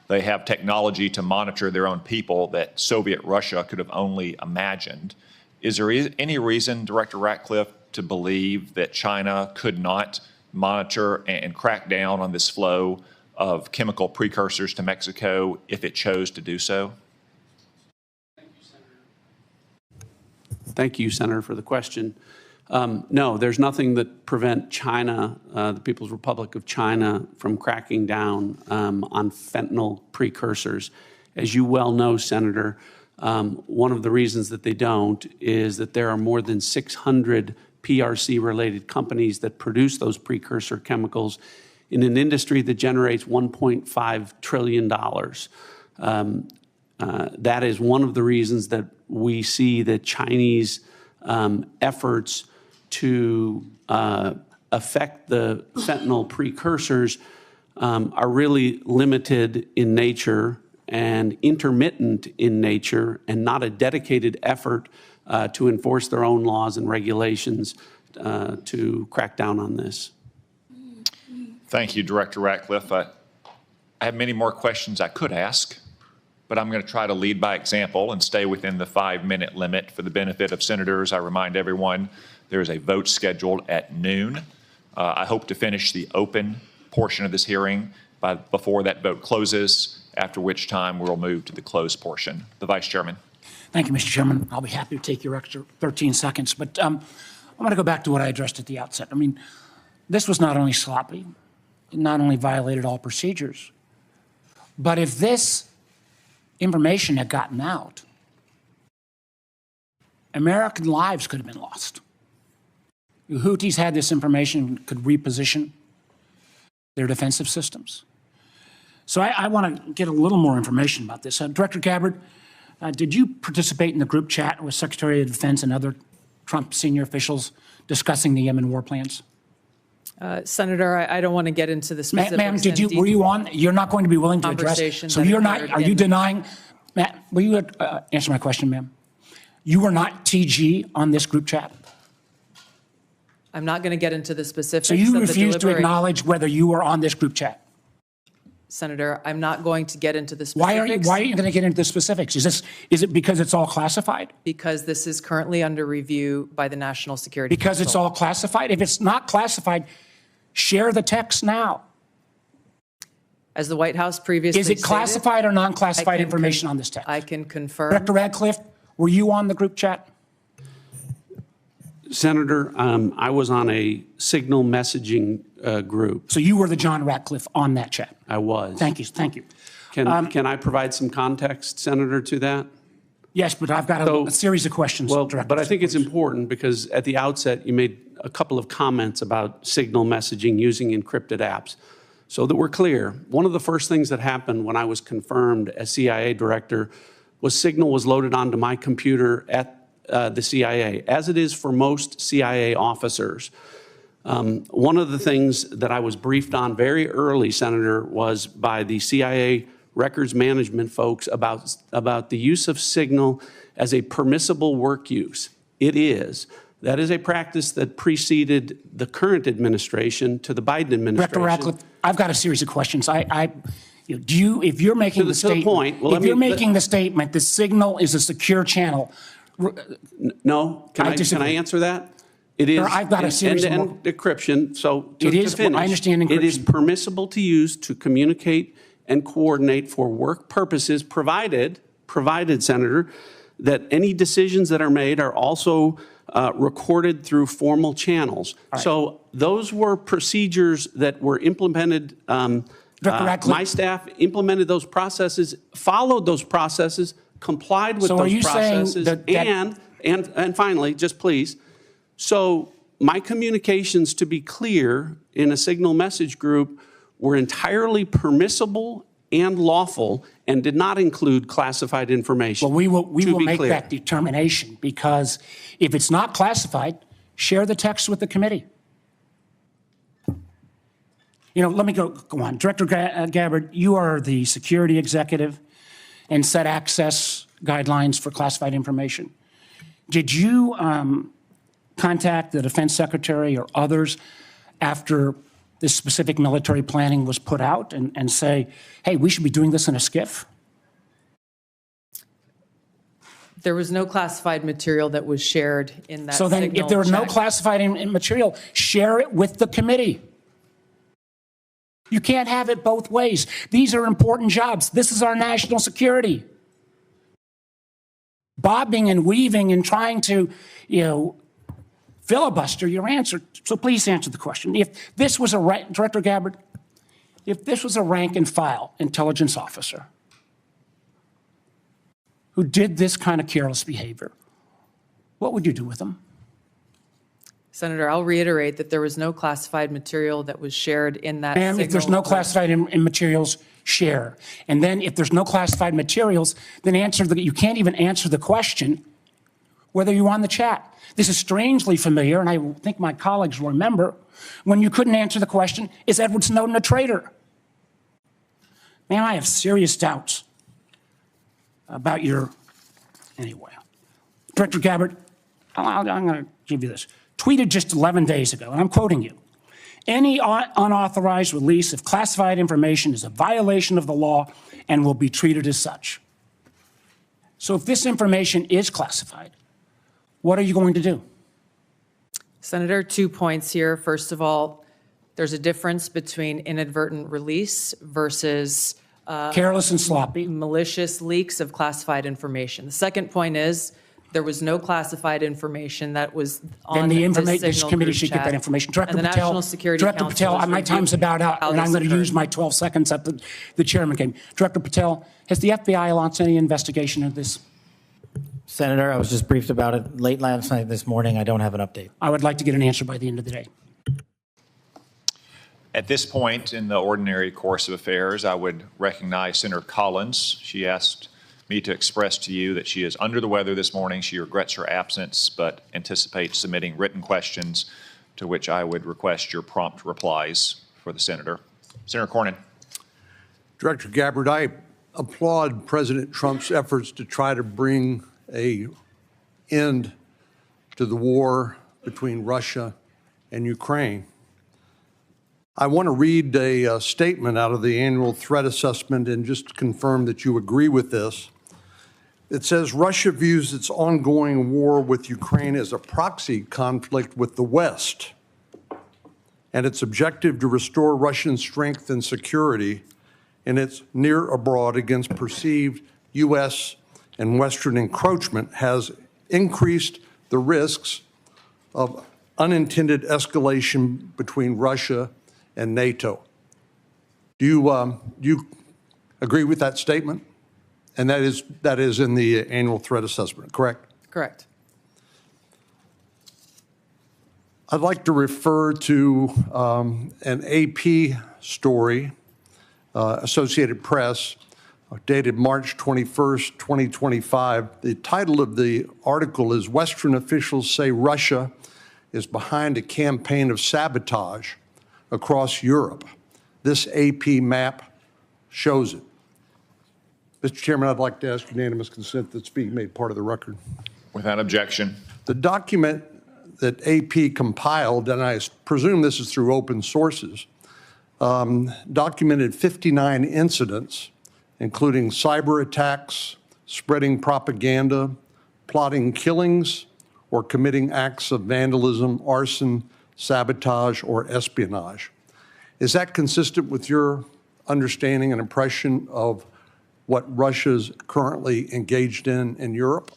They have technology to monitor their own people that Soviet Russia could have only imagined. Is there any reason, Director Ratcliffe, to believe that China could not monitor and crack down on this flow of chemical precursors to Mexico if it chose to do so? Thank you, Senator, for the question. No, there's nothing that prevent China, the People's Republic of China, from cracking down on fentanyl precursors. As you well know, Senator, one of the reasons that they don't is that there are more than 600 PRC-related companies that produce those precursor chemicals in an industry that generates $1.5 trillion. That is one of the reasons that we see that Chinese efforts to affect the fentanyl precursors are really limited in nature and intermittent in nature, and not a dedicated effort to enforce their own laws and regulations to crack down on this. Thank you, Director Ratcliffe. I have many more questions I could ask, but I'm going to try to lead by example and stay within the 5-minute limit for the benefit of senators. I remind everyone there is a vote scheduled at noon. I hope to finish the open portion of this hearing before that vote closes, after which time we'll move to the closed portion. The Vice Chairman. Thank you, Mr. Chairman. I'll be happy to take your extra 13 seconds, but I want to go back to what I addressed at the outset. I mean, this was not only sloppy, it not only violated all procedures, but if this information had gotten out, American lives could have been lost. The Houthis had this information, could reposition their defensive systems. So I want to get a little more information about this. Director Gabbard, did you participate in the group chat with Secretary of Defense and other Trump senior officials discussing the Yemen war plans? Senator, I don't want to get into the specifics. Ma'am, were you on? You're not going to be willing to address? So you're not, are you denying? Matt, will you answer my question, ma'am? You were not TG on this group chat? I'm not going to get into the specifics. So you refuse to acknowledge whether you were on this group chat? Senator, I'm not going to get into the Why specifics. are you going to get into the specifics? Is it because it's all classified? Because this is currently under review by the National Security Council. Because it's all classified? If it's not classified, share the text now. As the White House previously Is it classified or non-classified information on this text? I can confirm. Director Ratcliffe, were you on the group chat? Senator, I was on a signal messaging group. So you were the John Ratcliffe on that chat? I was. Thank you, thank you. Can I provide some context, Senator, to that? Yes, but I've got a series of questions. Well, Director. but I think it's important because at the outset, you made a couple of comments about signal messaging using encrypted apps. So that we're clear, one of the first things that happened when I was confirmed as CIA director was signal was loaded onto my computer at the CIA, as it is for most CIA officers. One of the things that I was briefed on very early, Senator, was by the CIA records management folks about the use of signal as a permissible work use. It is. That is a practice that preceded the current administration to the Biden administration. Director Ratcliffe, I've got a series of questions. If you're making the statement, if you're making the statement, the signal is a secure channel. No, can I answer that? It is. I've got a series of end-to-end decryption. So it is. To finish, I understand encryption. It is permissible to use to communicate and coordinate for work purposes, provided, Senator, that any decisions that are made are also recorded through formal channels. Right. So those were procedures that were implemented. My staff implemented those processes, followed those processes, complied with those processes, and finally, just please. So my communications, to be clear, in a signal message group were entirely permissible and lawful and did not include classified information. Well, we will make that determination, because if it's not classified, share the text with the committee. let me go on. Director Gabbard, you are the security executive and set access guidelines for classified information. Did you contact the defense secretary or others after this specific military planning was put out and say, hey, we should be doing this in a SCIF? There was no classified material that was shared in that So then if there was no check. classified material, share it with the committee. You can't have it both ways. These are important jobs. This is our national security. Bobbing and weaving and trying to, filibuster your answer. So please answer the question. If this was Director Gabbard, if this was a rank and file intelligence officer who did this kind of careless behavior, what would you do with them? Senator, I'll reiterate that there was no classified material that was shared in that Ma'am, if there's signal no classified in materials, share. And then if there's no classified materials, then you can't even answer the question whether you're on the chat. This is strangely familiar, and I think my colleagues will remember, when you couldn't answer the question, is Edward Snowden a traitor? Man, I have serious doubts about anyway. Director Gabbard, I'm going to give you this. Tweeted just 11 days ago, and I'm quoting you. Any unauthorized release of classified information is a violation of the law and will be treated as such. So if this information is classified, what are you going to do? Senator, 2 points here. First of all, there's a difference between inadvertent release versus Careless and sloppy. malicious leaks of classified information. The second point is there was no classified information that was on Then this signal committee group should get chat. that information. Director And the Patel, National Security Director Council Patel, is my time's about out, how and I'm this going to occurred. use my 12 seconds that the chairman gave me. Director Patel, has the FBI launched any investigation of this? Senator, I was just briefed about it late last night, this morning. I don't have an update. I would like to get an answer by the end of the day. At this point in the ordinary course of affairs, I would recognize Senator Collins. She asked me to express to you that she is under the weather this morning. She regrets her absence, but anticipates submitting written questions to which I would request your prompt replies for the senator. Senator Cornyn. Director Gabbard, I applaud President Trump's efforts to try to bring an end to the war between Russia and Ukraine. I want to read a statement out of the annual threat assessment and just confirm that you agree with this. It says Russia views its ongoing war with Ukraine as a proxy conflict with the West, and its objective to restore Russian strength and security in its near abroad against perceived U.S. and Western encroachment has increased the risks of unintended escalation between Russia and NATO. Do you agree with that statement? And that is in the annual threat assessment, correct? Correct. I'd like to refer to an AP story, Associated Press, dated March 21st, 2025. The title of the article is Western Officials Say Russia is Behind a Campaign of Sabotage Across Europe. This AP map shows it. Mr. Chairman, I'd like to ask unanimous consent that it's being made part of the record. Without objection. The document that AP compiled, and I presume this is through open sources, documented 59 incidents, including cyber attacks, spreading propaganda, plotting killings, or committing acts of vandalism, arson, sabotage, or espionage. Is that consistent with your understanding and impression of what Russia's currently engaged in Europe?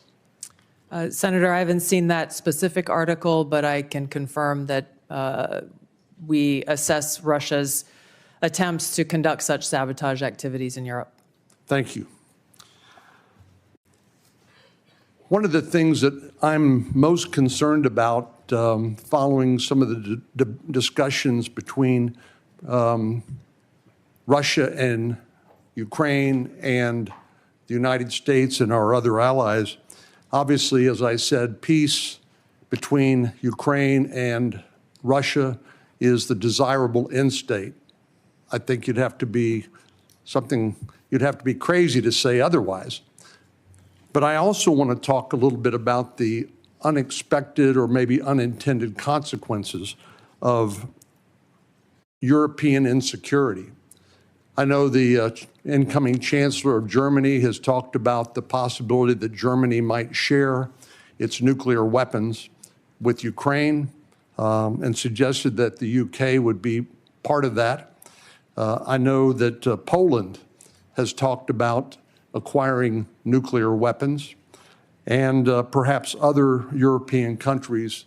Senator, I haven't seen that specific article, but I can confirm that we assess Russia's attempts to conduct such sabotage activities in Europe. Thank you. One of the things that I'm most concerned about following some of the discussions between Russia and Ukraine and the United States and our other allies, obviously, as I said, peace between Ukraine and Russia is the desirable end state. I think you'd have to be crazy to say otherwise. But I also want to talk a little bit about the unexpected or maybe unintended consequences of European insecurity. I know the incoming Chancellor of Germany has talked about the possibility that Germany might share its nuclear weapons with Ukraine and suggested that the UK would be part of that. I know that Poland has talked about acquiring nuclear weapons, and perhaps other European countries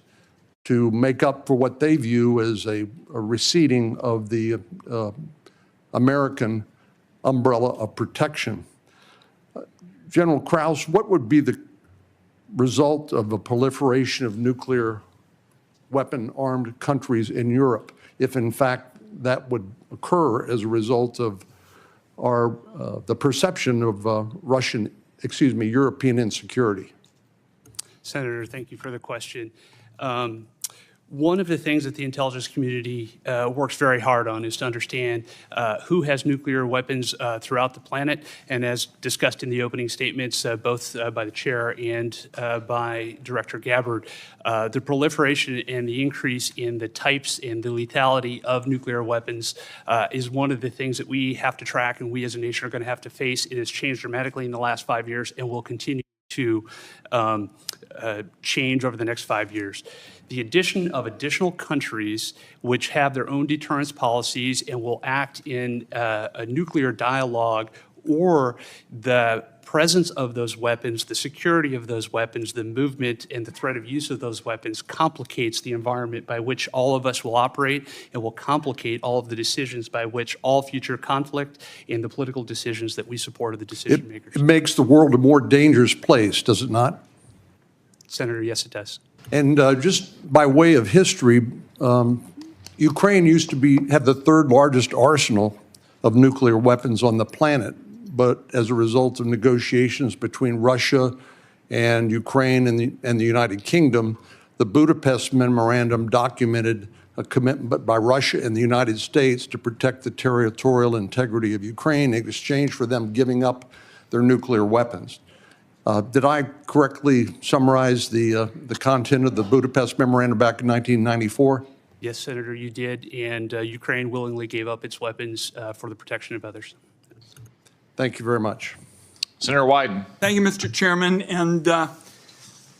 to make up for what they view as a receding of the American umbrella of protection. General Krause, what would be the result of a proliferation of nuclear weapon-armed countries in Europe if, in fact, that would occur as a result of the perception of European insecurity? Senator, thank you for the question. One of the things that the intelligence community works very hard on is to understand who has nuclear weapons throughout the planet. And as discussed in the opening statements, both by the chair and by Director Gabbard, the proliferation and the increase in the types and the lethality of nuclear weapons is one of the things that we have to track and we as a nation are going to have to face. It has changed dramatically in the last 5 years and will continue to change over the next 5 years. The addition of additional countries which have their own deterrence policies and will act in a nuclear dialogue, or the presence of those weapons, the security of those weapons, the movement and the threat of use of those weapons complicates the environment by which all of us will operate and will complicate all of the decisions by which all future conflict and the political decisions that we support of the decision makers. It makes the world a more dangerous place, does it not? Senator, yes, it does. And just by way of history, Ukraine used to have the third largest arsenal of nuclear weapons on the planet. But as a result of negotiations between Russia and Ukraine and the United Kingdom, the Budapest Memorandum documented a commitment by Russia and the United States to protect the territorial integrity of Ukraine in exchange for them giving up their nuclear weapons. Did I correctly summarize the content of the Budapest Memorandum back in 1994? Yes, Senator, you did, and Ukraine willingly gave up its weapons for the protection of others. Thank you very much. Senator Wyden. Thank you, Mr. Chairman. And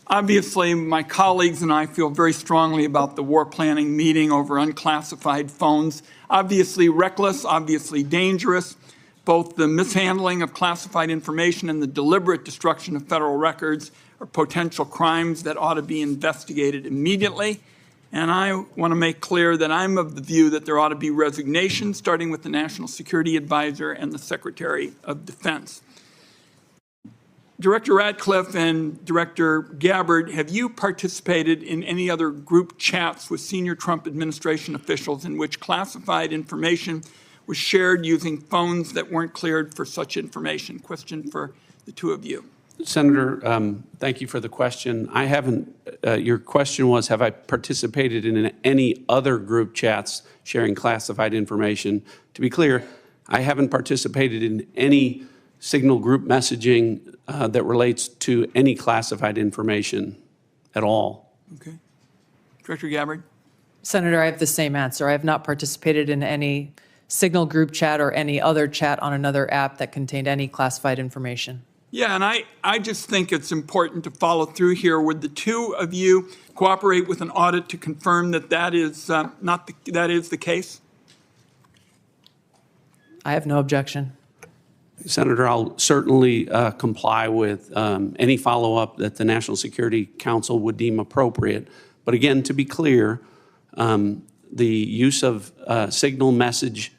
obviously, my colleagues and I feel very strongly about the war planning meeting over unclassified phones. Obviously reckless, obviously dangerous. Both the mishandling of classified information and the deliberate destruction of federal records are potential crimes that ought to be investigated immediately. And I want to make clear that I'm of the view that there ought to be resignation, starting with the National Security Advisor and the Secretary of Defense. Director Ratcliffe and Director Gabbard, have you participated in any other group chats with senior Trump administration officials in which classified information was shared using phones that weren't cleared for such information? Question for the two of you. Senator, thank you for the question. I haven't, your question was, have I participated in any other group chats sharing classified information? To be clear, I haven't participated in any signal group messaging that relates to any classified information at all. Okay. Director Gabbard? Senator, I have the same answer. I have not participated in any signal group chat or any other chat on another app that contained any classified information. Yeah, and I just think it's important to follow through here. Would the two of you cooperate with an audit to confirm that that is that is the case? I have no objection. Senator, I'll certainly comply with any follow-up that the National Security Council would deem appropriate. But again, to be clear, the use of signal message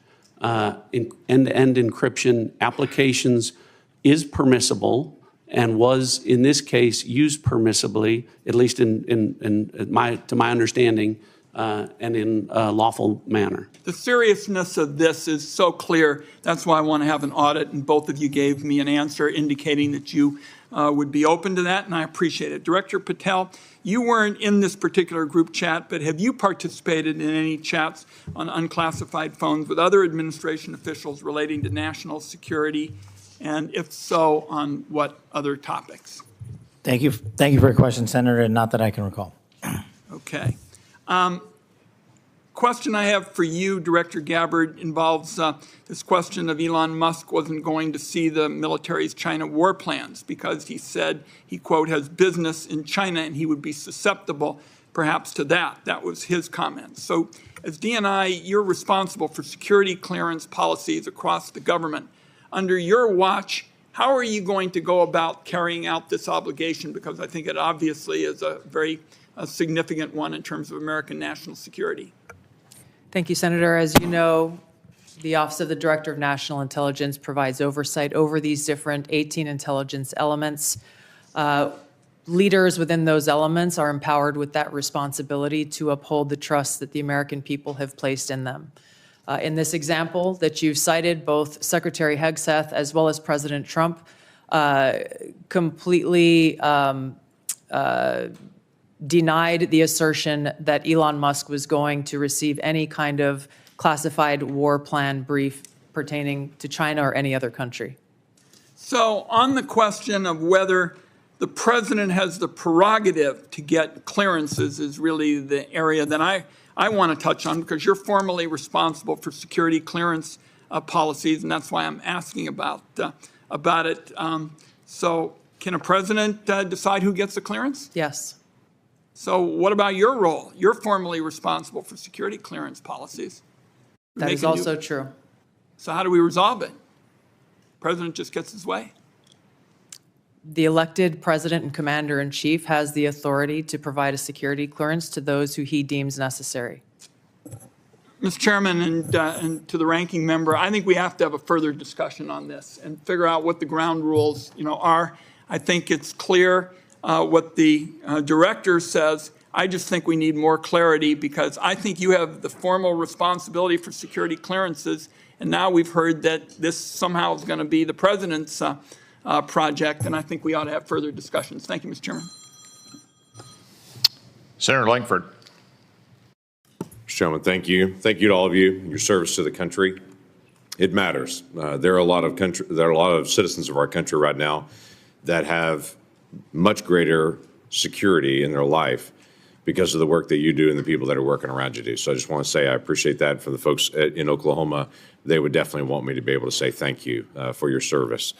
end-to-end encryption applications is permissible and was, in this case, used permissibly, at least to my understanding, and in a lawful manner. The seriousness of this is so clear. That's why I want to have an audit, and both of you gave me an answer indicating that you would be open to that, and I appreciate it. Director Patel, you weren't in this particular group chat, but have you participated in any chats on unclassified phones with other administration officials relating to national security? And if so, on what other topics? Thank you for your question, Senator, and not that I can recall. Okay. Question I have for you, Director Gabbard, involves this question of Elon Musk wasn't going to see the military's China war plans because he said he, quote, has business in China and he would be susceptible perhaps to that. That was his comment. So as DNI, you're responsible for security clearance policies across the government. Under your watch, how are you going to go about carrying out this obligation? Because I think it obviously is a very significant one in terms of American national security. Thank you, Senator. As you know, the Office of the Director of National Intelligence provides oversight over these different 18 intelligence elements. Leaders within those elements are empowered with that responsibility to uphold the trust that the American people have placed in them. In this example that you've cited, both Secretary Hegseth as well as President Trump completely denied the assertion that Elon Musk was going to receive any kind of classified war plan brief pertaining to China or any other country. So on the question of whether the president has the prerogative to get clearances is really the area that I want to touch on, because you're formally responsible for security clearance policies, and that's why I'm asking about it. So can a president decide who gets the clearance? Yes. So what about your role? You're formally responsible for security clearance policies. That is also true. So how do we resolve it? President just gets his way. The elected president and commander-in-chief has the authority to provide a security clearance to those who he deems necessary. Mr. Chairman, and to the ranking member, I think we have to have a further discussion on this and figure out what the ground rules, are. I think it's clear what the director says. I just think we need more clarity, because I think you have the formal responsibility for security clearances, and now we've heard that this somehow is going to be the president's project, and I think we ought to have further discussions. Thank you, Mr. Chairman. Senator Langford. Mr. Chairman, thank you. Thank you to all of you and your service to the country. It matters. There are a lot of citizens of our country right now that have much greater security in their life because of the work that you do and the people that are working around you do. So I just want to say I appreciate that. For the folks in Oklahoma, they would definitely want me to be able to say thank you for your service.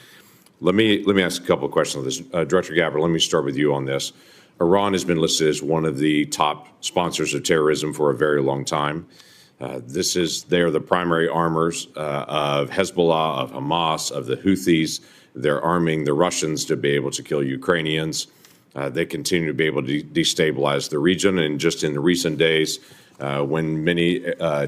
Let me ask a couple of questions on this. Director Gabbard, let me start with you on this. Iran has been listed as one of the top sponsors of terrorism for a very long time. They are the primary armors of Hezbollah, of Hamas, of the Houthis. They're arming the Russians to be able to kill Ukrainians. They continue to be able to destabilize the region. And just in the recent days, when many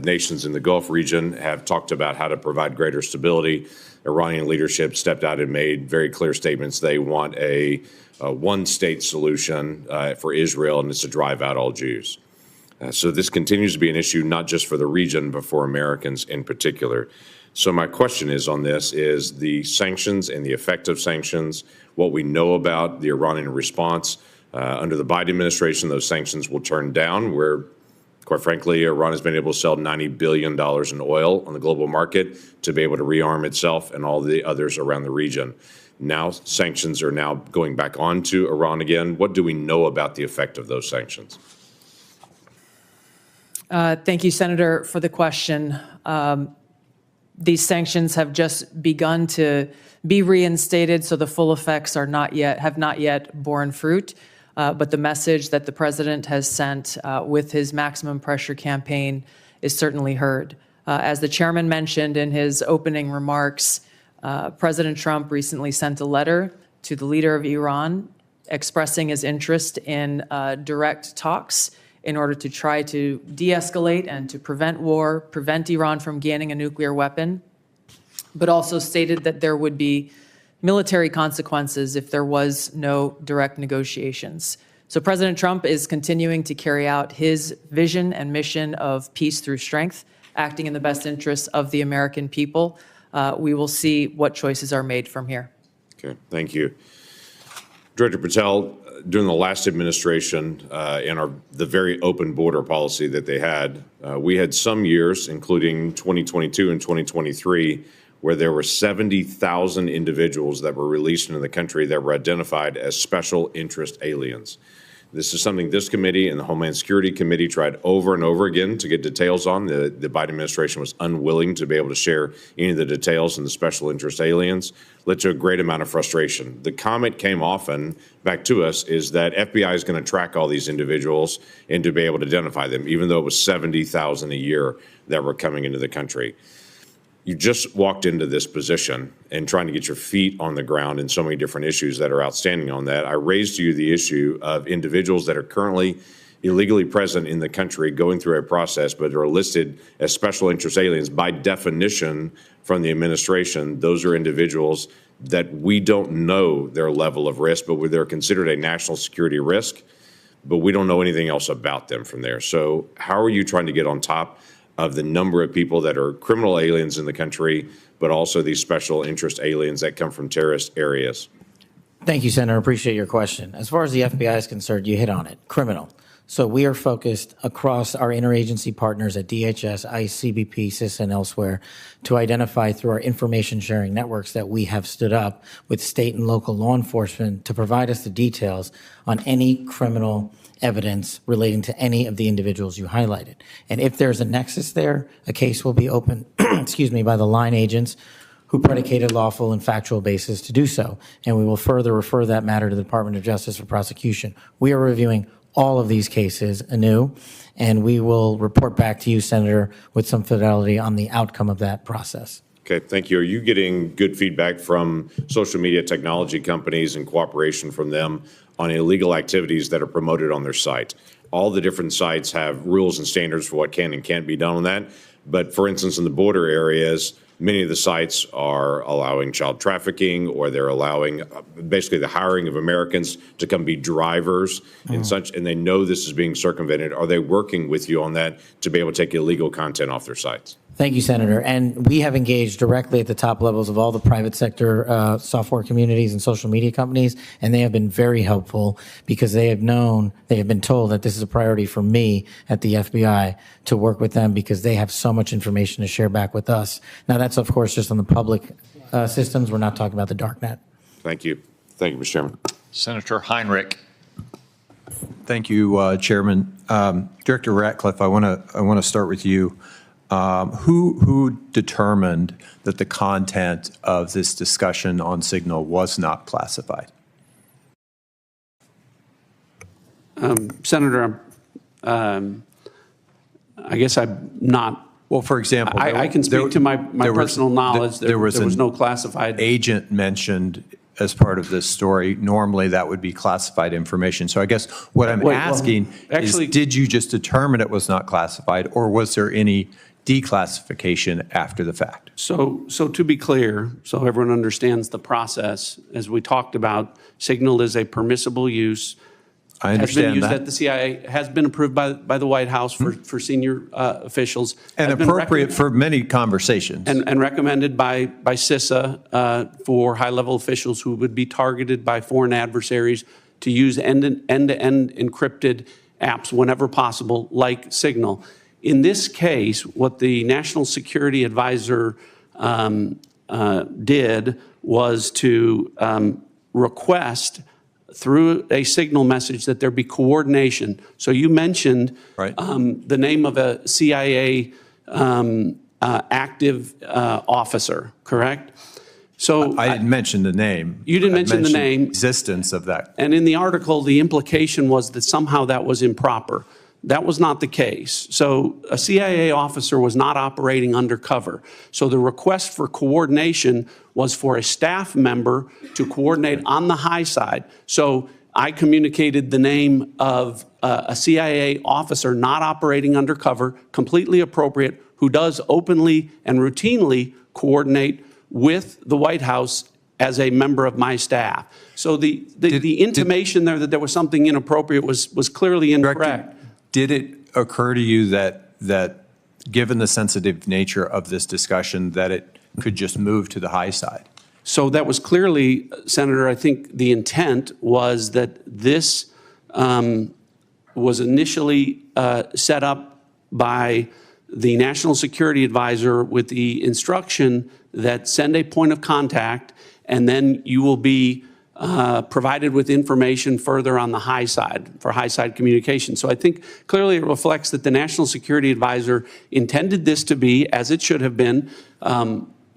nations in the Gulf region have talked about how to provide greater stability, Iranian leadership stepped out and made very clear statements. They want a one-state solution for Israel, and it's to drive out all Jews. So this continues to be an issue, not just for the region, but for Americans in particular. So my question is on this is the sanctions and the effect of sanctions, what we know about the Iranian response. Under the Biden administration, those sanctions will turn down, where, quite frankly, Iran has been able to sell $90 billion in oil on the global market to be able to rearm itself and all the others around the region. Now sanctions are now going back onto Iran again. What do we know about the effect of those sanctions? Thank you, Senator, for the question. These sanctions have just begun to be reinstated, so the full effects have not yet borne fruit. But the message that the president has sent with his maximum pressure campaign is certainly heard. As the chairman mentioned in his opening remarks, President Trump recently sent a letter to the leader of Iran expressing his interest in direct talks in order to try to de-escalate and to prevent war, prevent Iran from gaining a nuclear weapon, but also stated that there would be military consequences if there was no direct negotiations. So President Trump is continuing to carry out his vision and mission of peace through strength, acting in the best interests of the American people. We will see what choices are made from here. Okay, thank you. Director Patel, during the last administration and the very open border policy that they had, we had some years, including 2022 and 2023, where there were 70,000 individuals that were released into the country that were identified as special interest aliens. This is something this committee and the Homeland Security Committee tried over and over again to get details on. The Biden administration was unwilling to be able to share any of the details on the special interest aliens, led to a great amount of frustration. The comment came often back to us is that FBI is going to track all these individuals and to be able to identify them, even though it was 70,000 a year that were coming into the country. You just walked into this position and trying to get your feet on the ground in so many different issues that are outstanding on that. I raised to you the issue of individuals that are currently illegally present in the country going through a process, but are listed as special interest aliens. By definition from the administration, those are individuals that we don't know their level of risk, but they're considered a national security risk, but we don't know anything else about them from there. So how are you trying to get on top of the number of people that are criminal aliens in the country, but also these special interest aliens that come from terrorist areas? Thank you, Senator. Appreciate your question. As far as the FBI is concerned, you hit on it. Criminal. So we are focused across our interagency partners at DHS, ICE, CBP, CISA, and elsewhere to identify through our information sharing networks that we have stood up with state and local law enforcement to provide us the details on any criminal evidence relating to any of the individuals you highlighted. And if there's a nexus there, a case will be opened, by the line agents who predicated lawful and factual basis to do so. And we will further refer that matter to the Department of Justice for prosecution. We are reviewing all of these cases anew, and we will report back to you, Senator, with some fidelity on the outcome of that process. Okay, thank you. Are you getting good feedback from social media technology companies and cooperation from them on illegal activities that are promoted on their site? All the different sites have rules and standards for what can and can't be done on that. But for instance, in the border areas, many of the sites are allowing child trafficking, or they're allowing basically the hiring of Americans to come be drivers and such, and they know this is being circumvented. Are they working with you on that to be able to take illegal content off their sites? Thank you, Senator. And we have engaged directly at the top levels of all the private sector software communities and social media companies, and they have been very helpful because they have been told that this is a priority for me at the FBI to work with them because they have so much information to share back with us. Now, that's, of course, just on the public systems. We're not talking about the dark net. Thank you. Thank you, Mr. Chairman. Senator Heinrich. Thank you, Chairman. Director Ratcliffe, I want to start with you. Who determined that the content of this discussion on Signal was not classified? Senator, I guess I'm not. Well, for example, I can speak to my personal knowledge. There was no classified agent mentioned as part of this story. Normally, that would be classified information. So I guess what I'm asking is, did you just determine it was not classified, or was there any declassification after the fact? So to be clear, so everyone understands the process, as we talked about, Signal is a permissible use. I understand has been used that. at the CIA, has been approved by the White House for senior officials. And appropriate for many conversations. And recommended by CISA for high-level officials who would be targeted by foreign adversaries to use end-to-end encrypted apps whenever possible, like Signal. In this case, what the National Security Advisor did was to request through a Signal message that there be coordination. So you mentioned the name of a CIA active officer, correct? So I didn't mention the name. You didn't mention the name. Existence of that. And in the article, the implication was that somehow that was improper. That was not the case. So a CIA officer was not operating undercover. So the request for coordination was for a staff member to coordinate on the high side. So I communicated the name of a CIA officer not operating undercover, completely appropriate, who does openly and routinely coordinate with the White House as a member of my staff. So the intimation there that there was something inappropriate was clearly incorrect. Did it occur to you that given the sensitive nature of this discussion, that it could just move to the high side? So that was clearly, Senator, I think the intent was that this was initially set up by the National Security Advisor with the instruction that send a point of contact, and then you will be provided with information further on the high side for high side communication. So I think clearly it reflects that the National Security Advisor intended this to be, as it should have been,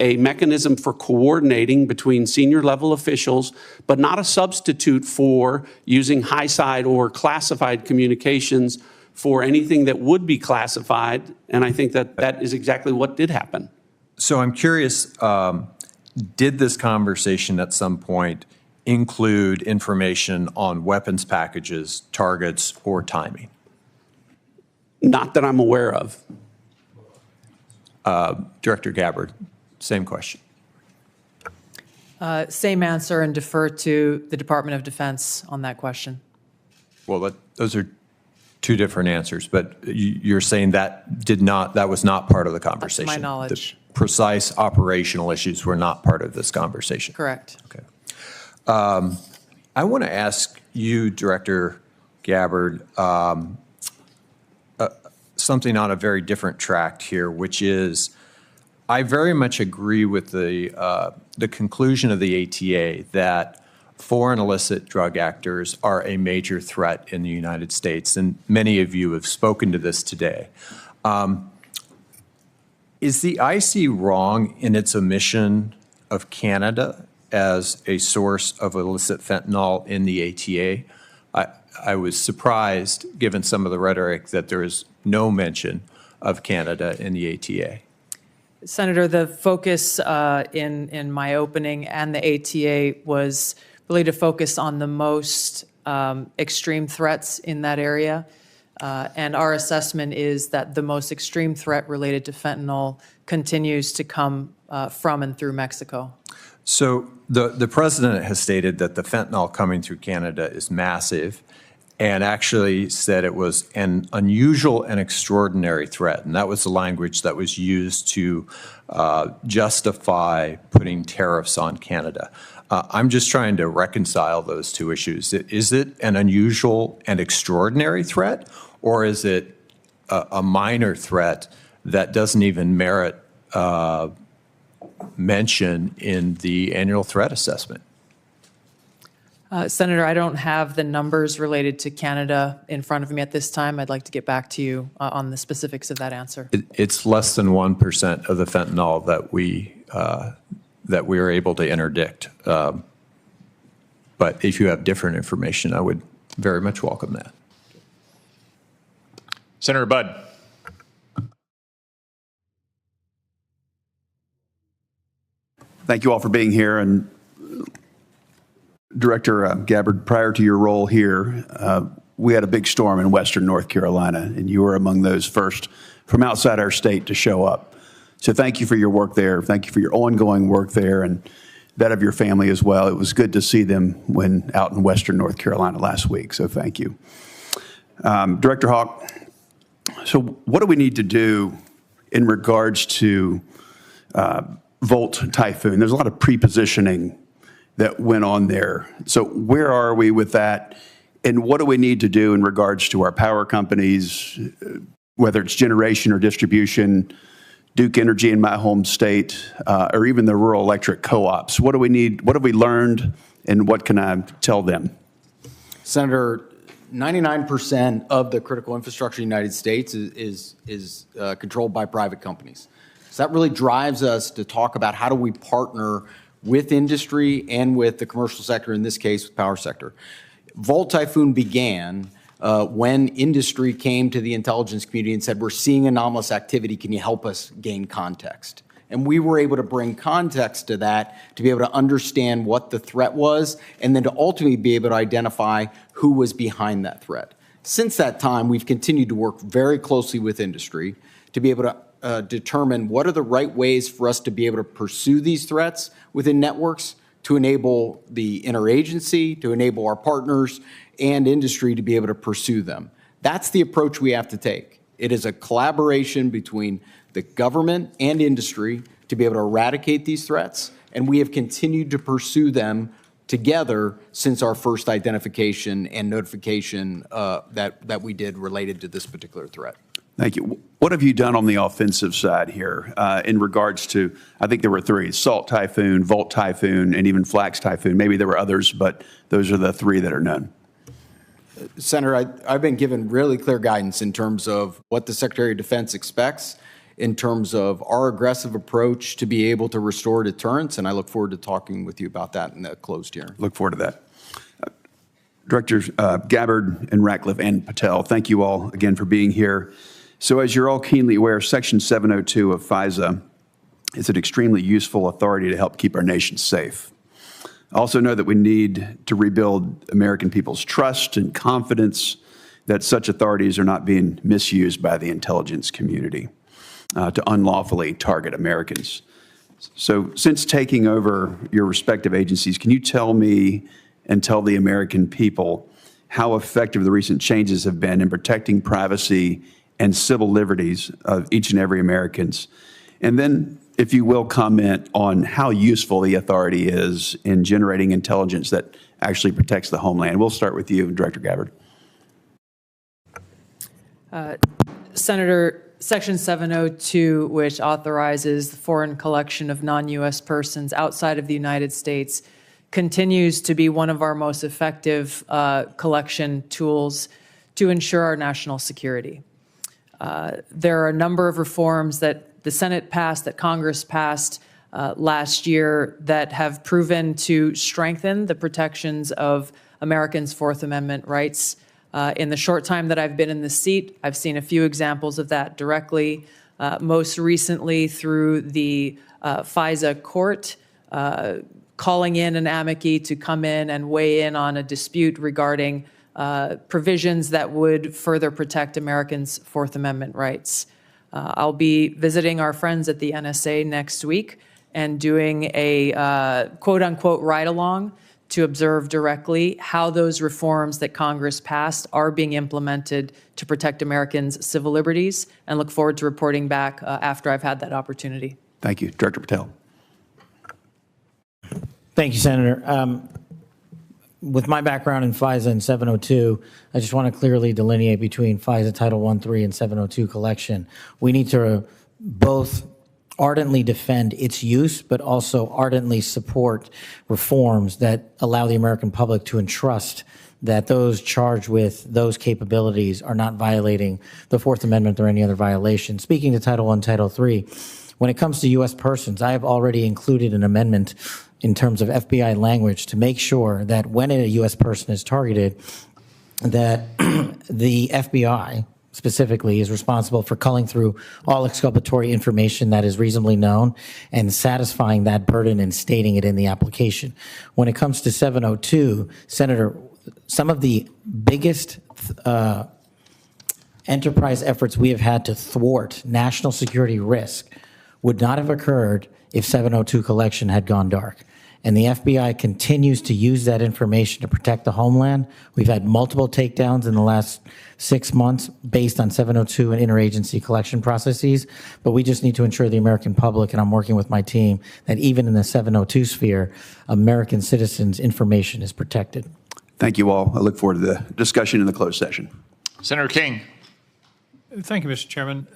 a mechanism for coordinating between senior level officials, but not a substitute for using high side or classified communications for anything that would be classified. And I think that that is exactly what did happen. So I'm curious, did this conversation at some point include information on weapons packages, targets, or timing? Not that I'm aware of. Director Gabbard, same question. Same answer, and defer to the Department of Defense on that question. Well, those are two different answers, but you're saying that was not part of the conversation? That's my knowledge. The precise operational issues were not part of this conversation? Correct. Okay. I want to ask you, Director Gabbard, something on a very different track here, which is I very much agree with the conclusion of the ATA that foreign illicit drug actors are a major threat in the United States, and many of you have spoken to this today. Is the IC wrong in its omission of Canada as a source of illicit fentanyl in the ATA? I was surprised, given some of the rhetoric, that there is no mention of Canada in the ATA. Senator, the focus in my opening and the ATA was really to focus on the most extreme threats in that area. And our assessment is that the most extreme threat related to fentanyl continues to come from and through Mexico. So the president has stated that the fentanyl coming through Canada is massive, and actually said it was an unusual and extraordinary threat. And that was the language that was used to justify putting tariffs on Canada. I'm just trying to reconcile those two issues. Is it an unusual and extraordinary threat, or is it a minor threat that doesn't even merit mention in the annual threat assessment? Senator, I don't have the numbers related to Canada in front of me at this time. I'd like to get back to you on the specifics of that answer. It's less than 1% of the fentanyl that we are able to interdict. But if you have different information, I would very much welcome that. Senator Budd. Thank you all for being here. And Director Gabbard, prior to your role here, we had a big storm in western North Carolina, and you were among those first from outside our state to show up. So thank you for your work there. Thank you for your ongoing work there and that of your family as well. It was good to see them when out in western North Carolina last week, so thank you. Director Hawk, so what do we need to do in regards to Volt Typhoon? There's a lot of pre-positioning that went on there. So where are we with that? And what do we need to do in regards to our power companies, whether it's generation or distribution, Duke Energy in my home state, or even the rural electric co-ops? What do we need? What have we learned? And what can I tell them? Senator, 99% of the critical infrastructure in the United States is controlled by private companies. So that really drives us to talk about how do we partner with industry and with the commercial sector, in this case, with power sector. Volt Typhoon began when industry came to the intelligence community and said, we're seeing anomalous activity, can you help us gain context? And we were able to bring context to that to be able to understand what the threat was and then to ultimately be able to identify who was behind that threat. Since that time, we've continued to work very closely with industry to be able to determine what are the right ways for us to be able to pursue these threats within networks to enable the interagency, to enable our partners and industry to be able to pursue them. That's the approach we have to take. It is a collaboration between the government and industry to be able to eradicate these threats, and we have continued to pursue them together since our first identification and notification that we did related to this particular threat. Thank you. What have you done on the offensive side here in regards to, I think there were three, Salt Typhoon, Volt Typhoon, and even Flax Typhoon. Maybe there were others, but those are the three that are known. Senator, I've been given really clear guidance in terms of what the Secretary of Defense expects in terms of our aggressive approach to be able to restore deterrence, and I look forward to talking with you about that in the closed hearing. Look forward to that. Directors Gabbard and Ratcliffe and Patel, thank you all again for being here. So as you're all keenly aware, Section 702 of FISA is an extremely useful authority to help keep our nation safe. I also know that we need to rebuild American people's trust and confidence that such authorities are not being misused by the intelligence community to unlawfully target Americans. So since taking over your respective agencies, can you tell me and tell the American people how effective the recent changes have been in protecting privacy and civil liberties of each and every Americans? And then, if you will, comment on how useful the authority is in generating intelligence that actually protects the homeland. We'll start with you, Director Gabbard. Senator, Section 702, which authorizes the foreign collection of non-U.S. persons outside of the United States, continues to be one of our most effective collection tools to ensure our national security. There are a number of reforms that the Senate passed, that Congress passed last year that have proven to strengthen the protections of Americans' Fourth Amendment rights. In the short time that I've been in the seat, I've seen a few examples of that directly, most recently through the FISA court, calling in an amici to come in and weigh in on a dispute regarding provisions that would further protect Americans' Fourth Amendment rights. I'll be visiting our friends at the NSA next week and doing a quote-unquote ride-along to observe directly how those reforms that Congress passed are being implemented to protect Americans' civil liberties, and look forward to reporting back after I've had that opportunity. Thank you. Director Patel. Thank you, Senator. With my background in FISA and 702, I just want to clearly delineate between FISA Title 1.3 and 702 collection. We need to both ardently defend its use, but also ardently support reforms that allow the American public to entrust that those charged with those capabilities are not violating the Fourth Amendment or any other violation. Speaking to Title I, Title III, when it comes to U.S. persons, I have already included an amendment in terms of FBI language to make sure that when a U.S. person is targeted, that the FBI specifically is responsible for culling through all exculpatory information that is reasonably known and satisfying that burden and stating it in the application. When it comes to 702, Senator, some of the biggest enterprise efforts we have had to thwart national security risk would not have occurred if 702 collection had gone dark. And the FBI continues to use that information to protect the homeland. We've had multiple takedowns in the last 6 months based on 702 and interagency collection processes, but we just need to ensure the American public, and I'm working with my team, that even in the 702 sphere, American citizens' information is protected. Thank you all. I look forward to the discussion in the closed session. Senator King. Thank you, Mr. Chairman.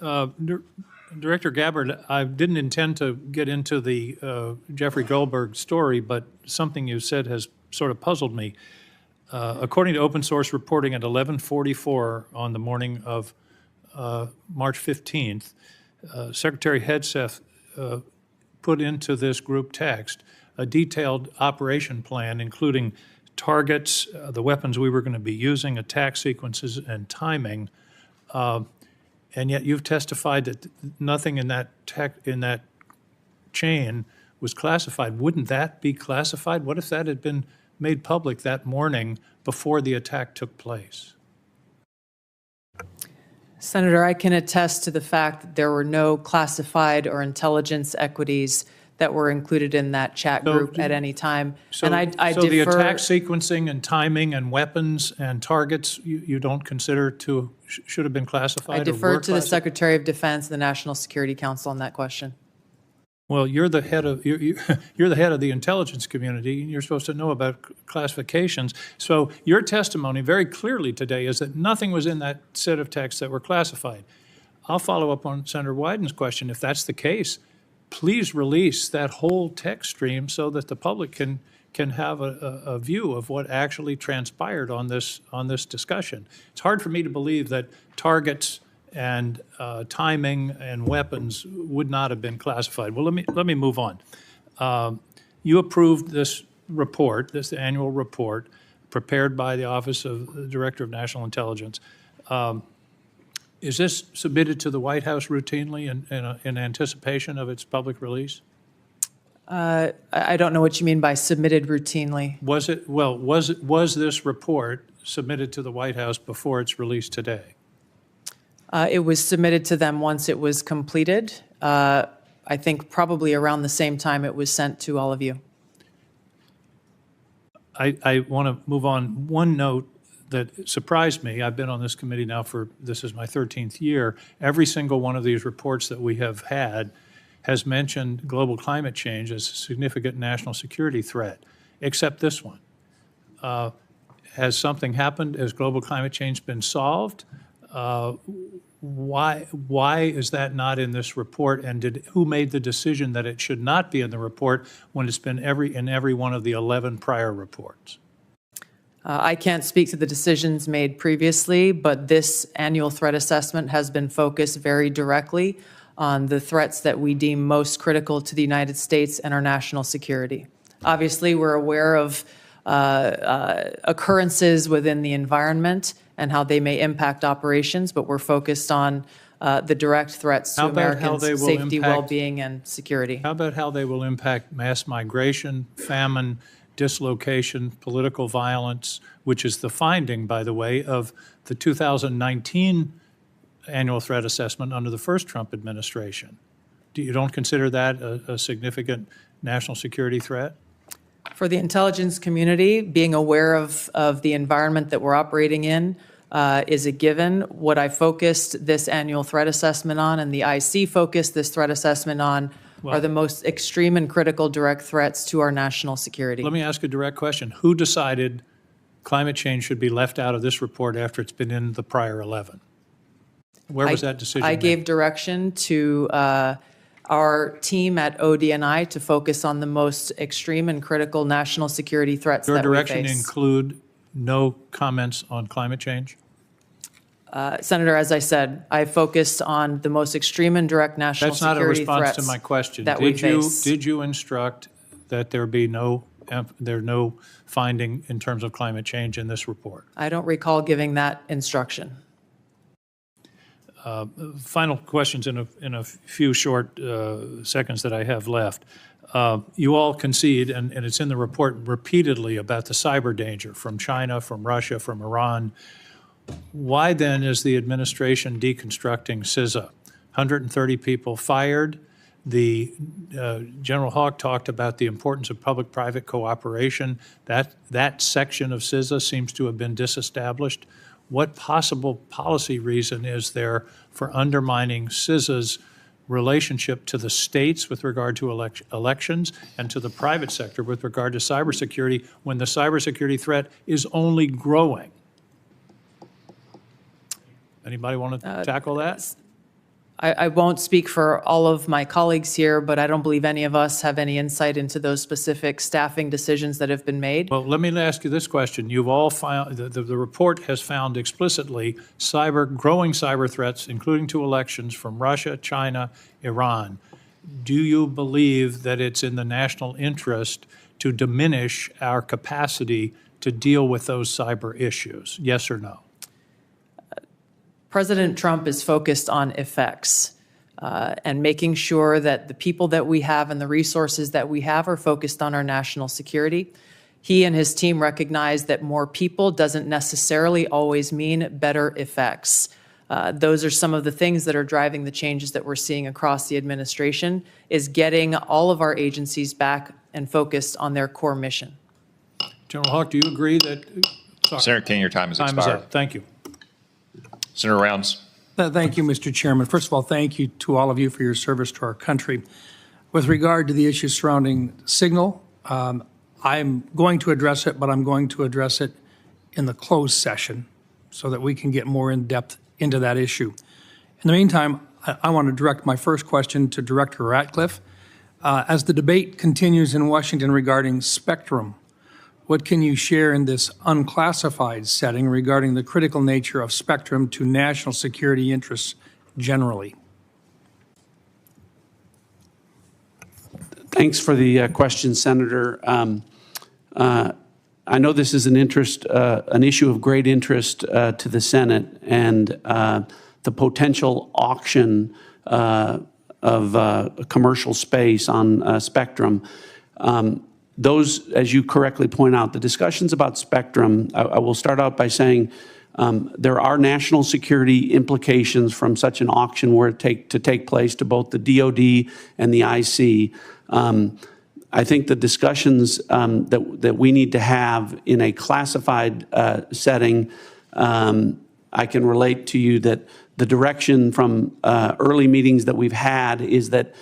Director Gabbard, I didn't intend to get into the Jeffrey Goldberg story, but something you said has sort of puzzled me. According to open source reporting at 11:44 on the morning of March 15th, Secretary Hegseth put into this group text a detailed operation plan, including targets, the weapons we were going to be using, attack sequences, and timing. And yet you've testified that nothing in that chain was classified. Wouldn't that be classified? What if that had been made public that morning before the attack took place? Senator, I can attest to the fact that there were no classified or intelligence equities that were included in that chat group at any time. So, And I so the defer- attack sequencing and timing and weapons and targets, you don't consider should have been classified? I or defer were to the classified? Secretary of Defense, the National Security Council on that question. Well, you're the head of you're the head of the intelligence community, and you're supposed to know about classifications. So your testimony very clearly today is that nothing was in that set of texts that were classified. I'll follow up on Senator Wyden's question. If that's the case, please release that whole text stream so that the public can have a view of what actually transpired on this discussion. It's hard for me to believe that targets and timing and weapons would not have been classified. Well, let me move on. You approved this report, this annual report, prepared by the Office of the Director of National Intelligence. Is this submitted to the White House routinely in anticipation of its public release? I don't know what you mean by submitted routinely. Was this report submitted to the White House before its release today? It was submitted to them once it was completed. I think probably around the same time it was sent to all of you. I want to move on. One note that surprised me, I've been on this committee now this is my 13th year. Every single one of these reports that we have had has mentioned global climate change as a significant national security threat, except this one. Has something happened? Has global climate change been solved? Why is that not in this report? And who made the decision that it should not be in the report when it's been in every one of the 11 prior reports? I can't speak to the decisions made previously, but this annual threat assessment has been focused very directly on the threats that we deem most critical to the United States and our national security. Obviously, we're aware of occurrences within the environment and how they may impact operations, but we're focused on the direct threats to Americans' safety, well-being, and security. How about how they will impact mass migration, famine, dislocation, political violence, which is the finding, by the way, of the 2019 annual threat assessment under the first Trump administration? You don't consider that a significant national security threat? For the intelligence community, being aware of the environment that we're operating in is a given. What I focused this annual threat assessment on, and the IC focused this threat assessment on, are the most extreme and critical direct threats to our national security. Let me ask a direct question. Who decided climate change should be left out of this report after it's been in the prior 11? Where was that decision I made? gave direction to our team at ODNI to focus on the most extreme and critical national security threats that we face. Your direction include no comments on climate change? Senator, as I said, I focused on the most extreme and direct national security threats. That's not a response to my question. That we face. Did you instruct that there be no finding in terms of climate change in this report? I don't recall giving that instruction. Final questions in a few short seconds that I have left. You all concede, and it's in the report repeatedly, about the cyber danger from China, from Russia, from Iran. Why then is the administration deconstructing CISA? 130 people fired. General Hawk talked about the importance of public-private cooperation. That section of CISA seems to have been disestablished. What possible policy reason is there for undermining CISA's relationship to the states with regard to elections and to the private sector with regard to cybersecurity when the cybersecurity threat is only growing? Anybody want to tackle that? I won't speak for all of my colleagues here, but I don't believe any of us have any insight into those specific staffing decisions that have been made. Well, let me ask you this question. You've all found, the report has found explicitly growing cyber threats, including to elections, from Russia, China, Iran. Do you believe that it's in the national interest to diminish our capacity to deal with those cyber issues? Yes or no? President Trump is focused on effects and making sure that the people that we have and the resources that we have are focused on our national security. He and his team recognize that more people doesn't necessarily always mean better effects. Those are some of the things that are driving the changes that we're seeing across the administration, is getting all of our agencies back and focused on their core mission. General Hawk, do you agree that? Sorry. Senator King, your time has Time is expired. up. Thank you. Senator Rounds. Thank you, Mr. Chairman. First of all, thank you to all of you for your service to our country. With regard to the issue surrounding signal, I'm going to address it, but I'm going to address it in the closed session so that we can get more in depth into that issue. In the meantime, I want to direct my first question to Director Ratcliffe. As the debate continues in Washington regarding spectrum, what can you share in this unclassified setting regarding the critical nature of spectrum to national security interests generally? Thanks for the question, Senator. I know this is an issue of great interest to the Senate, and the potential auction of commercial space on spectrum. Those, as you correctly point out, the discussions about spectrum, I will start out by saying there are national security implications from such an auction were to take place to both the DoD and the IC. I think the discussions that we need to have in a classified setting, I can relate to you that the direction from early meetings that we've had is that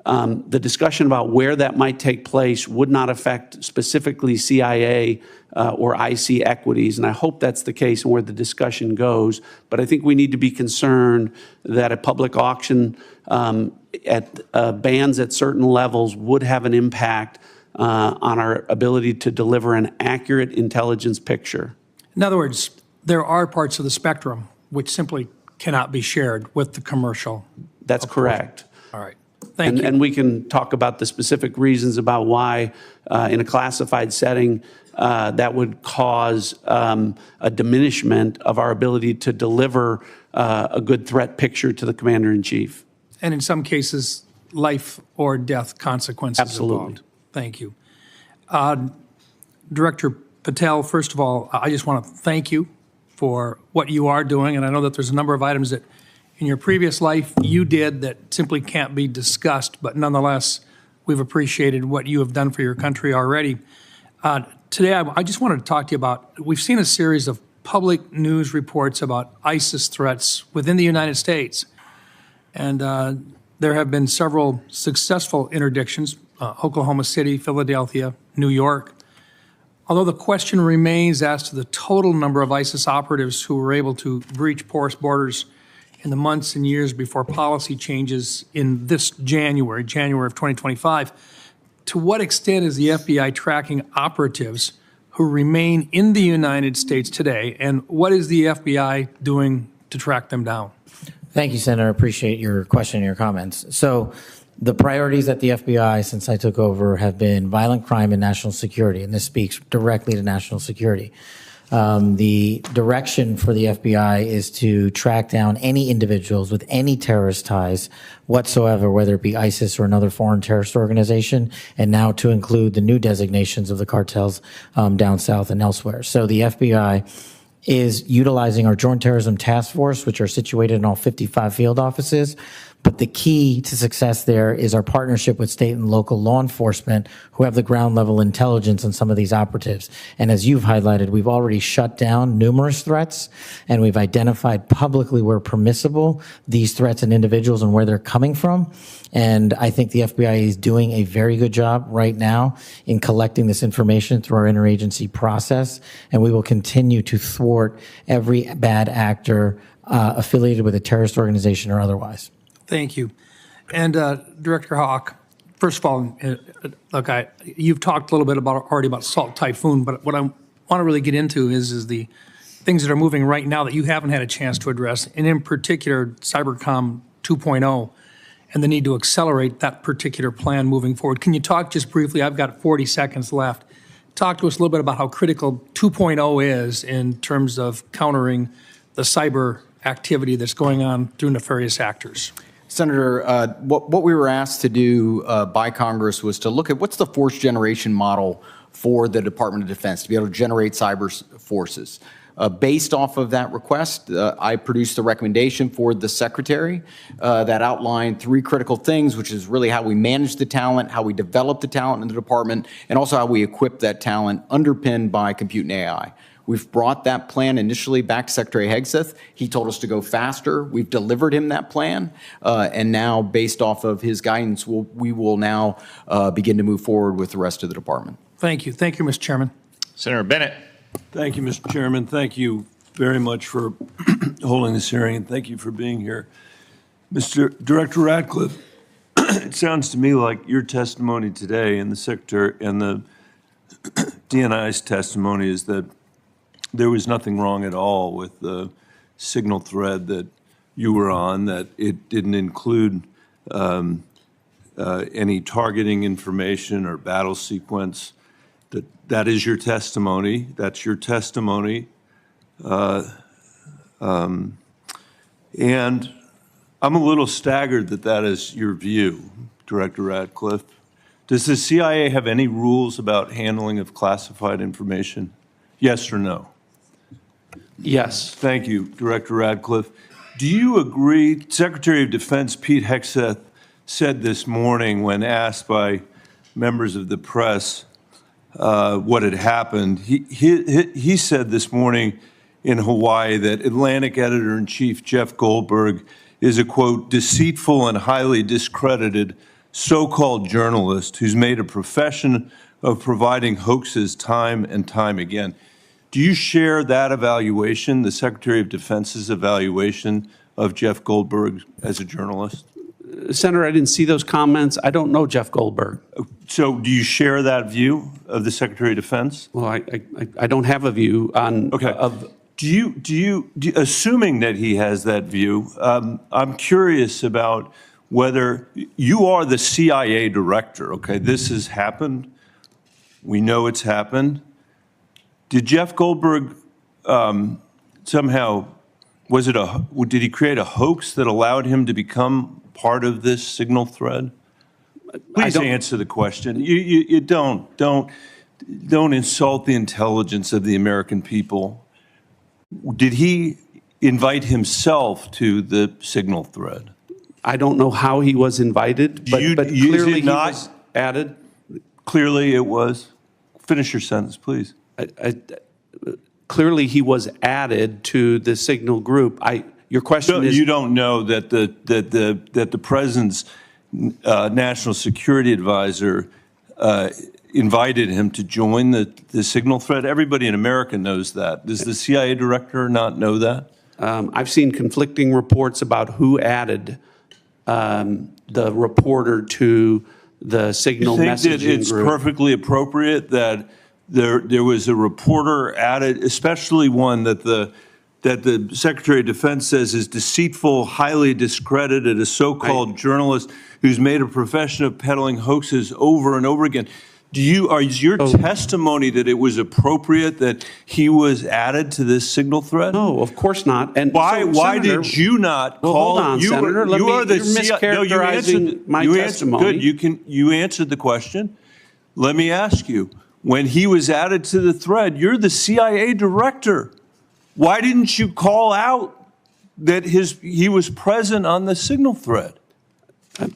the discussion about where that might take place would not affect specifically CIA or IC equities, and I hope that's the case and where the discussion goes. But I think we need to be concerned that a public auction at bands at certain levels would have an impact on our ability to deliver an accurate intelligence picture. In other words, there are parts of the spectrum which simply cannot be shared with the commercial. That's correct. All right. Thank you. And we can talk about the specific reasons about why in a classified setting that would cause a diminishment of our ability to deliver a good threat picture to the Commander-in-Chief. And in some cases, life or death consequences Absolutely. Involved. Thank you. Director Patel, first of all, I just want to thank you for what you are doing. And I know that there's a number of items that in your previous life you did that simply can't be discussed, but nonetheless, we've appreciated what you have done for your country already. Today, I just wanted to talk to you about, we've seen a series of public news reports about ISIS threats within the United States. And there have been several successful interdictions, Oklahoma City, Philadelphia, New York. Although the question remains as to the total number of ISIS operatives who were able to breach porous borders in the months and years before policy changes in this January of 2025, to what extent is the FBI tracking operatives who remain in the United States today, and what is the FBI doing to track them down? Thank you, Senator. I appreciate your question and your comments. So the priorities at the FBI since I took over have been violent crime and national security, and this speaks directly to national security. The direction for the FBI is to track down any individuals with any terrorist ties whatsoever, whether it be ISIS or another foreign terrorist organization, and now to include the new designations of the cartels down south and elsewhere. So the FBI is utilizing our Joint Terrorism Task Force, which are situated in all 55 field offices. But the key to success there is our partnership with state and local law enforcement who have the ground level intelligence on some of these operatives. And as you've highlighted, we've already shut down numerous threats, and we've identified publicly where permissible these threats and individuals and where they're coming from. And I think the FBI is doing a very good job right now in collecting this information through our interagency process. And we will continue to thwart every bad actor affiliated with a terrorist organization or otherwise. Thank you. And Director Hawk, first of all, look, you've talked a little bit already about Salt Typhoon, but what I want to really get into is the things that are moving right now that you haven't had a chance to address, and in particular, Cybercom 2.0 and the need to accelerate that particular plan moving forward. Can you talk just briefly? I've got 40 seconds left. Talk to us a little bit about how critical 2.0 is in terms of countering the cyber activity that's going on through nefarious actors. Senator, what we were asked to do by Congress was to look at what's the force generation model for the Department of Defense to be able to generate cyber forces. Based off of that request, I produced a recommendation for the secretary that outlined 3 critical things, which is really how we manage the talent, how we develop the talent in the department, and also how we equip that talent underpinned by compute and AI. We've brought that plan initially back to Secretary Hegseth. He told us to go faster. We've delivered him that plan. And now, based off of his guidance, we will now begin to move forward with the rest of the department. Thank you. Thank you, Mr. Chairman. Senator Bennett. Thank you, Mr. Chairman. Thank you very much for holding this hearing, and thank you for being here. Mr. Director Ratcliffe, it sounds to me like your testimony today and the Secretary and the DNI's testimony is that there was nothing wrong at all with the signal thread that you were on, that it didn't include any targeting information or battle sequence. That is your testimony. That's your testimony. And I'm a little staggered that that is your view, Director Ratcliffe. Does the CIA have any rules about handling of classified information? Yes or no? Yes. Thank you, Director Ratcliffe. Do you agree, Secretary of Defense Pete Hegseth said this morning when asked by members of the press what had happened, he said this morning in Hawaii that Atlantic Editor-in-Chief Jeff Goldberg is a, quote, deceitful and highly discredited so-called journalist who's made a profession of providing hoaxes time and time again. Do you share that evaluation, the Secretary of Defense's evaluation of Jeff Goldberg as a journalist? Senator, I didn't see those comments. I don't know Jeff Goldberg. So do you share that view of the Secretary of Defense? Well, I don't have a view on. Okay. Assuming that he has that view, I'm curious about whether you are the CIA director. Okay, this has happened. We know it's happened. Did Jeff Goldberg somehow, did he create a hoax that allowed him to become part of this signal thread? Please answer the question. You don't insult the intelligence of the American people. Did he invite himself to the signal thread? I don't know how he was invited, but clearly he was added. Clearly it was. Finish your sentence, please. Clearly he was added to the signal group. Your question is. You don't know that the president's national security advisor invited him to join the signal thread? Everybody in America knows that. Does the CIA director not know that? I've seen conflicting reports about who added the reporter to the signal messaging group. You think that it's perfectly appropriate that there was a reporter added, especially one that the Secretary of Defense says is deceitful, highly discredited, a so-called journalist who's made a profession of peddling hoaxes over and over again? Is your testimony that it was appropriate that he was added to this signal thread? No, of course not. And why did you not call? Hold on, Senator. You're mischaracterizing my testimony. Good. You answered the question. Let me ask you. When he was added to the thread, you're the CIA director. Why didn't you call out that he was present on the signal thread?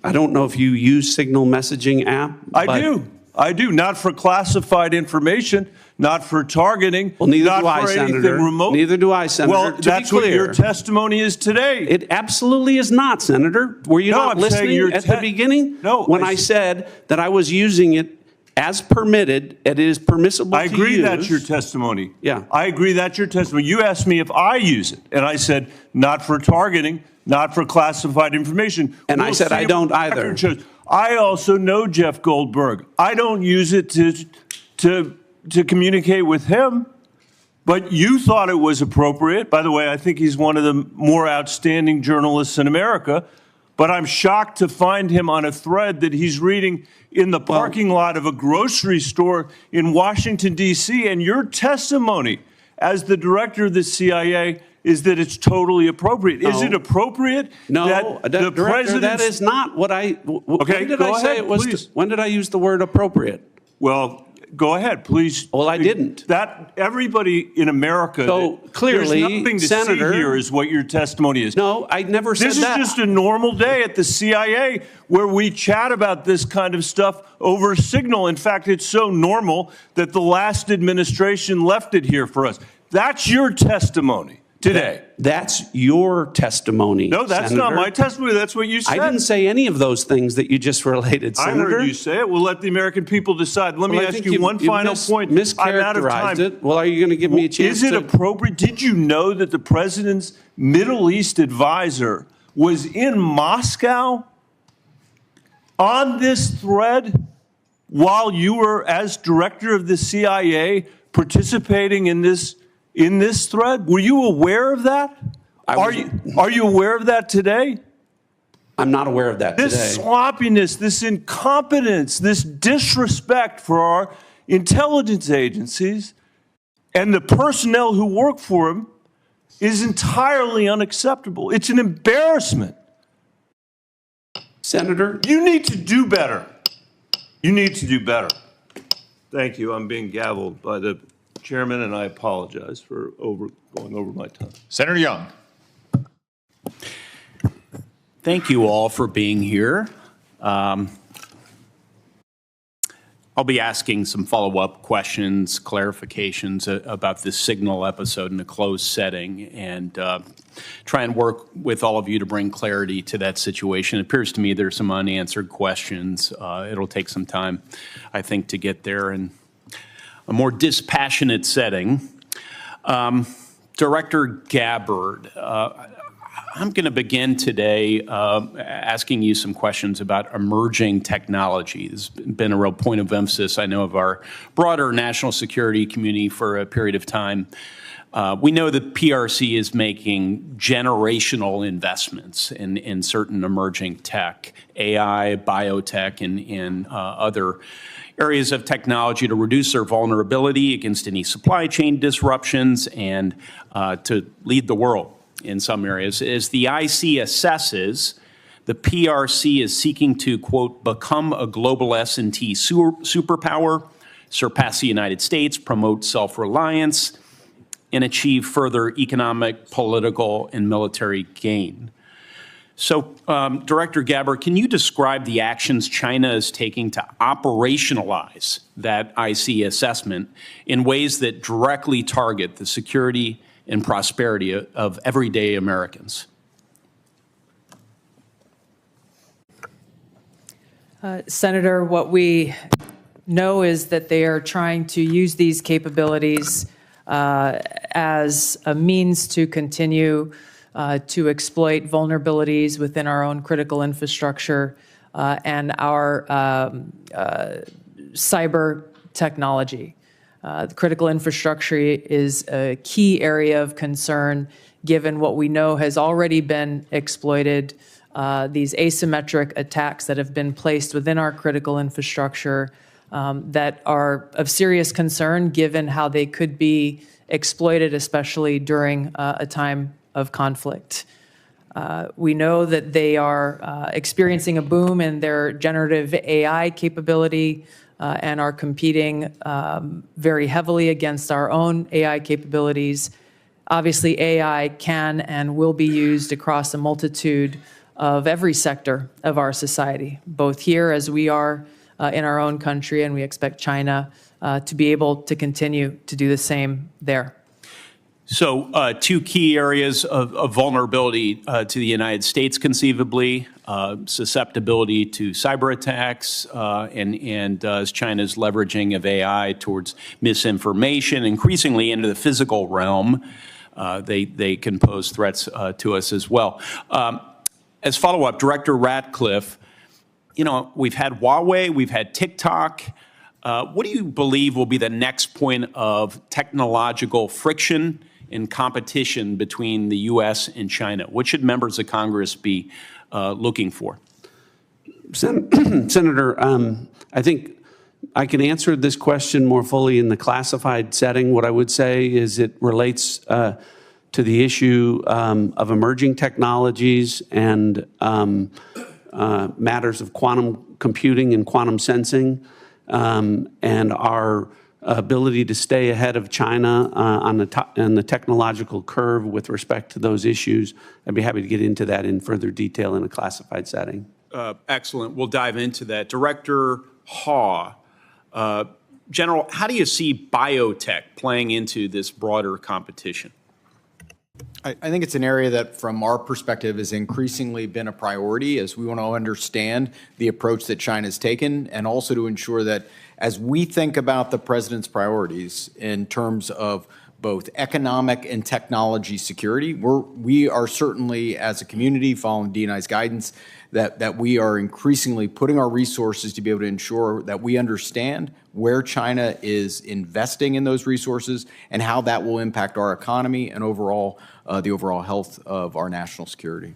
I don't know if you use signal messaging app. I do. Not for classified information, not for targeting. Well, neither not do I, for Senator. Anything remote. Neither do I, Senator. Well, that's what your testimony is today. It absolutely is not, Senator. Were you not listening at the beginning? No. When I said that I was using it as permitted, it is permissible to use. I agree that's your testimony. Yeah. I agree that's your testimony. You asked me if I use it, and I said not for targeting, not for classified information. And I said I don't either. I also know Jeff Goldberg. I don't use it to communicate with him, but you thought it was appropriate. By the way, I think he's one of the more outstanding journalists in America, but I'm shocked to find him on a thread that he's reading in the parking lot of a grocery store in Washington, D.C., and your testimony as the director of the CIA is that it's totally appropriate. No. Is it appropriate? No, that the president. That is not what I. Okay, when did go I say ahead, it was? please. When did I use the word appropriate? Well, go ahead, please. Well, I didn't. That everybody in America. So clearly, there's nothing to Senator, see here is what your testimony is. No, I never said that. This is just a normal day at the CIA where we chat about this kind of stuff over Signal. In fact, it's so normal that the last administration left it here for us. That's your testimony today. That's your testimony. No, that's Senator. not my testimony. That's what you said. I didn't say any of those things that you just related, Senator. I heard you say it. We'll let the American people decide. Let me ask you one final point. I'm out of time. It. Well, are you going to give me a chance? Is it appropriate? Did you know that the president's Middle East advisor was in Moscow on this thread while you were, as director of the CIA, participating in this thread? Were you aware of that? Are you aware of that today? I'm not aware of that today. This sloppiness, this incompetence, this disrespect for our intelligence agencies and the personnel who work for them is entirely unacceptable. It's an embarrassment. Senator, you need to do better. You need to do better. Thank you. I'm being gavelled by the chairman, and I apologize for going over my time. Senator Young. Thank you all for being here. I'll be asking some follow-up questions, clarifications about this Signal episode in a closed setting, and try and work with all of you to bring clarity to that situation. It appears to me there's some unanswered questions. It'll take some time, I think, to get there in a more dispassionate setting. Director Gabbard, I'm going to begin today asking you some questions about emerging technology. This has been a real point of emphasis, I know, of our broader national security community for a period of time. We know that PRC is making generational investments in certain emerging tech, AI, biotech, and other areas of technology to reduce their vulnerability against any supply chain disruptions and to lead the world in some areas. As the IC assesses, the PRC is seeking to, quote, become a global S&T superpower, surpass the United States, promote self-reliance, and achieve further economic, political, and military gain. So, Director Gabbard, can you describe the actions China is taking to operationalize that IC assessment in ways that directly target the security and prosperity of everyday Americans? Senator, what we know is that they are trying to use these capabilities as a means to continue to exploit vulnerabilities within our own critical infrastructure and our cyber technology. The critical infrastructure is a key area of concern given what we know has already been exploited, these asymmetric attacks that have been placed within our critical infrastructure that are of serious concern given how they could be exploited, especially during a time of conflict. We know that they are experiencing a boom in their generative AI capability and are competing very heavily against our own AI capabilities. Obviously, AI can and will be used across a multitude of every sector of our society, both here as we are in our own country, and we expect China to be able to continue to do the same there. So two key areas of vulnerability to the United States, conceivably, susceptibility to cyber attacks, and as China's leveraging of AI towards misinformation, increasingly into the physical realm, they can pose threats to us as well. As follow-up, Director Ratcliffe, you know, we've had Huawei, we've had TikTok. What do you believe will be the next point of technological friction and competition between the U.S. and China? What should members of Congress be looking for? Senator, I think I can answer this question more fully in the classified setting. What I would say is it relates to the issue of emerging technologies and matters of quantum computing and quantum sensing. and our ability to stay ahead of China on the technological curve with respect to those issues. I'd be happy to get into that in further detail in a classified setting. Excellent. We'll dive into that. Director Haw, General, how do you see biotech playing into this broader competition? I think it's an area that, from our perspective, has increasingly been a priority as we want to understand the approach that China's taken, and also to ensure that as we think about the president's priorities in terms of both economic and technology security, we are certainly, as a community, following DNI's guidance, that we are increasingly putting our resources to be able to ensure that we understand where China is investing in those resources and how that will impact our economy and overall the overall health of our national security.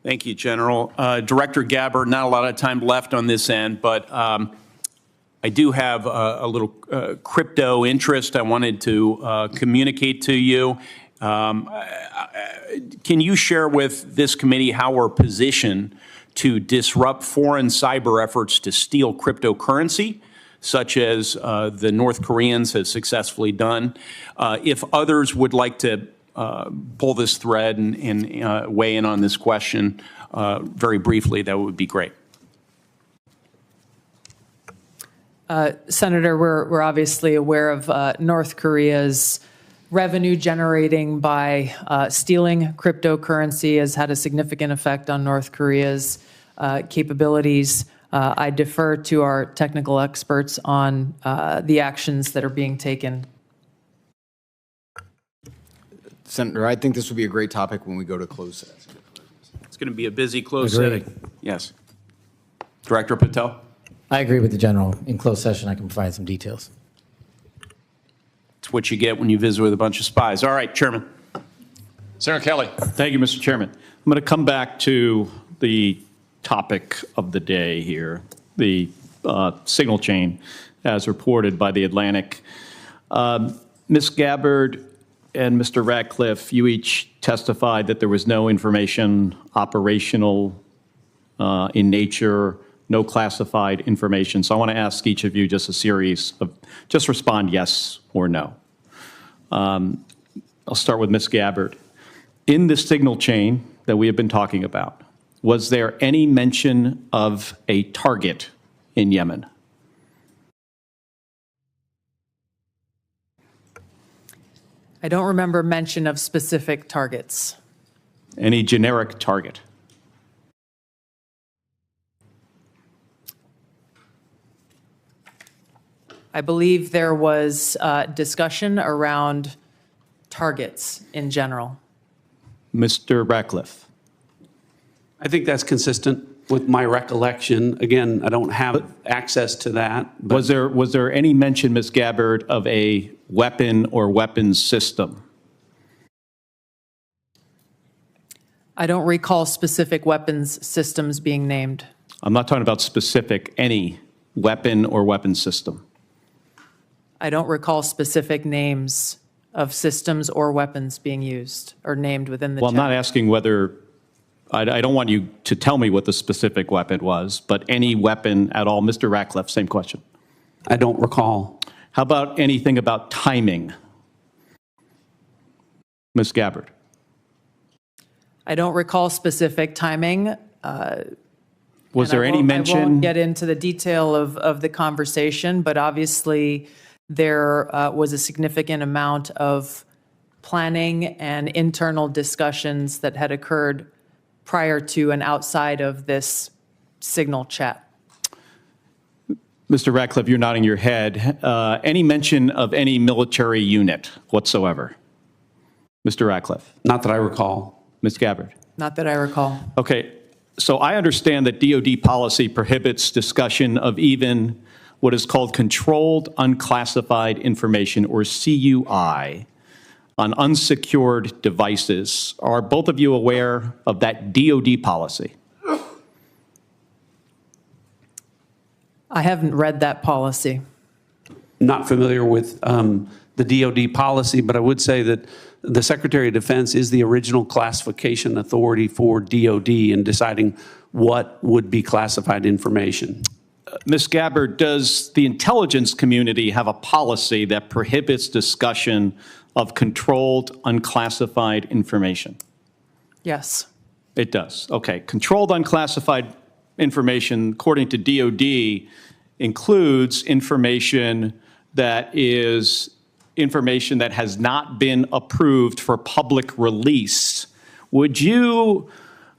Thank you, General. Director Gabbard, not a lot of time left on this end, but I do have a little crypto interest I wanted to communicate to you. Can you share with this committee how we're positioned to disrupt foreign cyber efforts to steal cryptocurrency, such as the North Koreans have successfully done? If others would like to pull this thread and weigh in on this question very briefly, that would be great. Senator, we're obviously aware of North Korea's revenue generating by stealing cryptocurrency has had a significant effect on North Korea's capabilities. I defer to our technical experts on the actions that are being taken. Senator, I think this would be a great topic when we go to closed session. It's going to be a busy closed Agreed. setting. Yes. Director Patel? I agree with the general. In closed session, I can provide some details. It's what you get when you visit with a bunch of spies. All right, Chairman. Senator Kelly. Thank you, Mr. Chairman. I'm going to come back to the topic of the day here, the signal chain as reported by the Atlantic. Ms. Gabbard and Mr. Ratcliffe, you each testified that there was no information operational in nature, no classified information. So I want to ask each of you just a series of, just respond yes or no. I'll start with Ms. Gabbard. In the signal chain that we have been talking about, was there any mention of a target in Yemen? I don't remember mention of specific targets. Any generic target? I believe there was discussion around targets in general. Mr. Ratcliffe? I think that's consistent with my recollection. Again, I don't have access to that. Was there any mention, Ms. Gabbard, of a weapon or weapons system? I don't recall specific weapons systems being named. I'm not talking about specific, any weapon or weapons system. I don't recall specific names of systems or weapons being used or named within the Well, I'm chat. not asking whether, I don't want you to tell me what the specific weapon was, but any weapon at all. Mr. Ratcliffe, same question. I don't recall. How about anything about timing? Ms. Gabbard? I don't recall specific timing. Was there any mention? I won't get into the detail of the conversation, but obviously there was a significant amount of planning and internal discussions that had occurred prior to and outside of this signal chat. Mr. Ratcliffe, you're nodding your head. Any mention of any military unit whatsoever? Mr. Ratcliffe? Not that I recall. Ms. Gabbard? Not that I recall. Okay, so I understand that DoD policy prohibits discussion of even what is called controlled unclassified information, or CUI, on unsecured devices. Are both of you aware of that DoD policy? I haven't read that policy. Not familiar with the DoD policy, but I would say that the Secretary of Defense is the original classification authority for DoD in deciding what would be classified information. Ms. Gabbard, does the intelligence community have a policy that prohibits discussion of controlled, unclassified information? Yes. It does. Okay. Controlled, unclassified information, according to DOD, includes information that has not been approved for public release. Would you,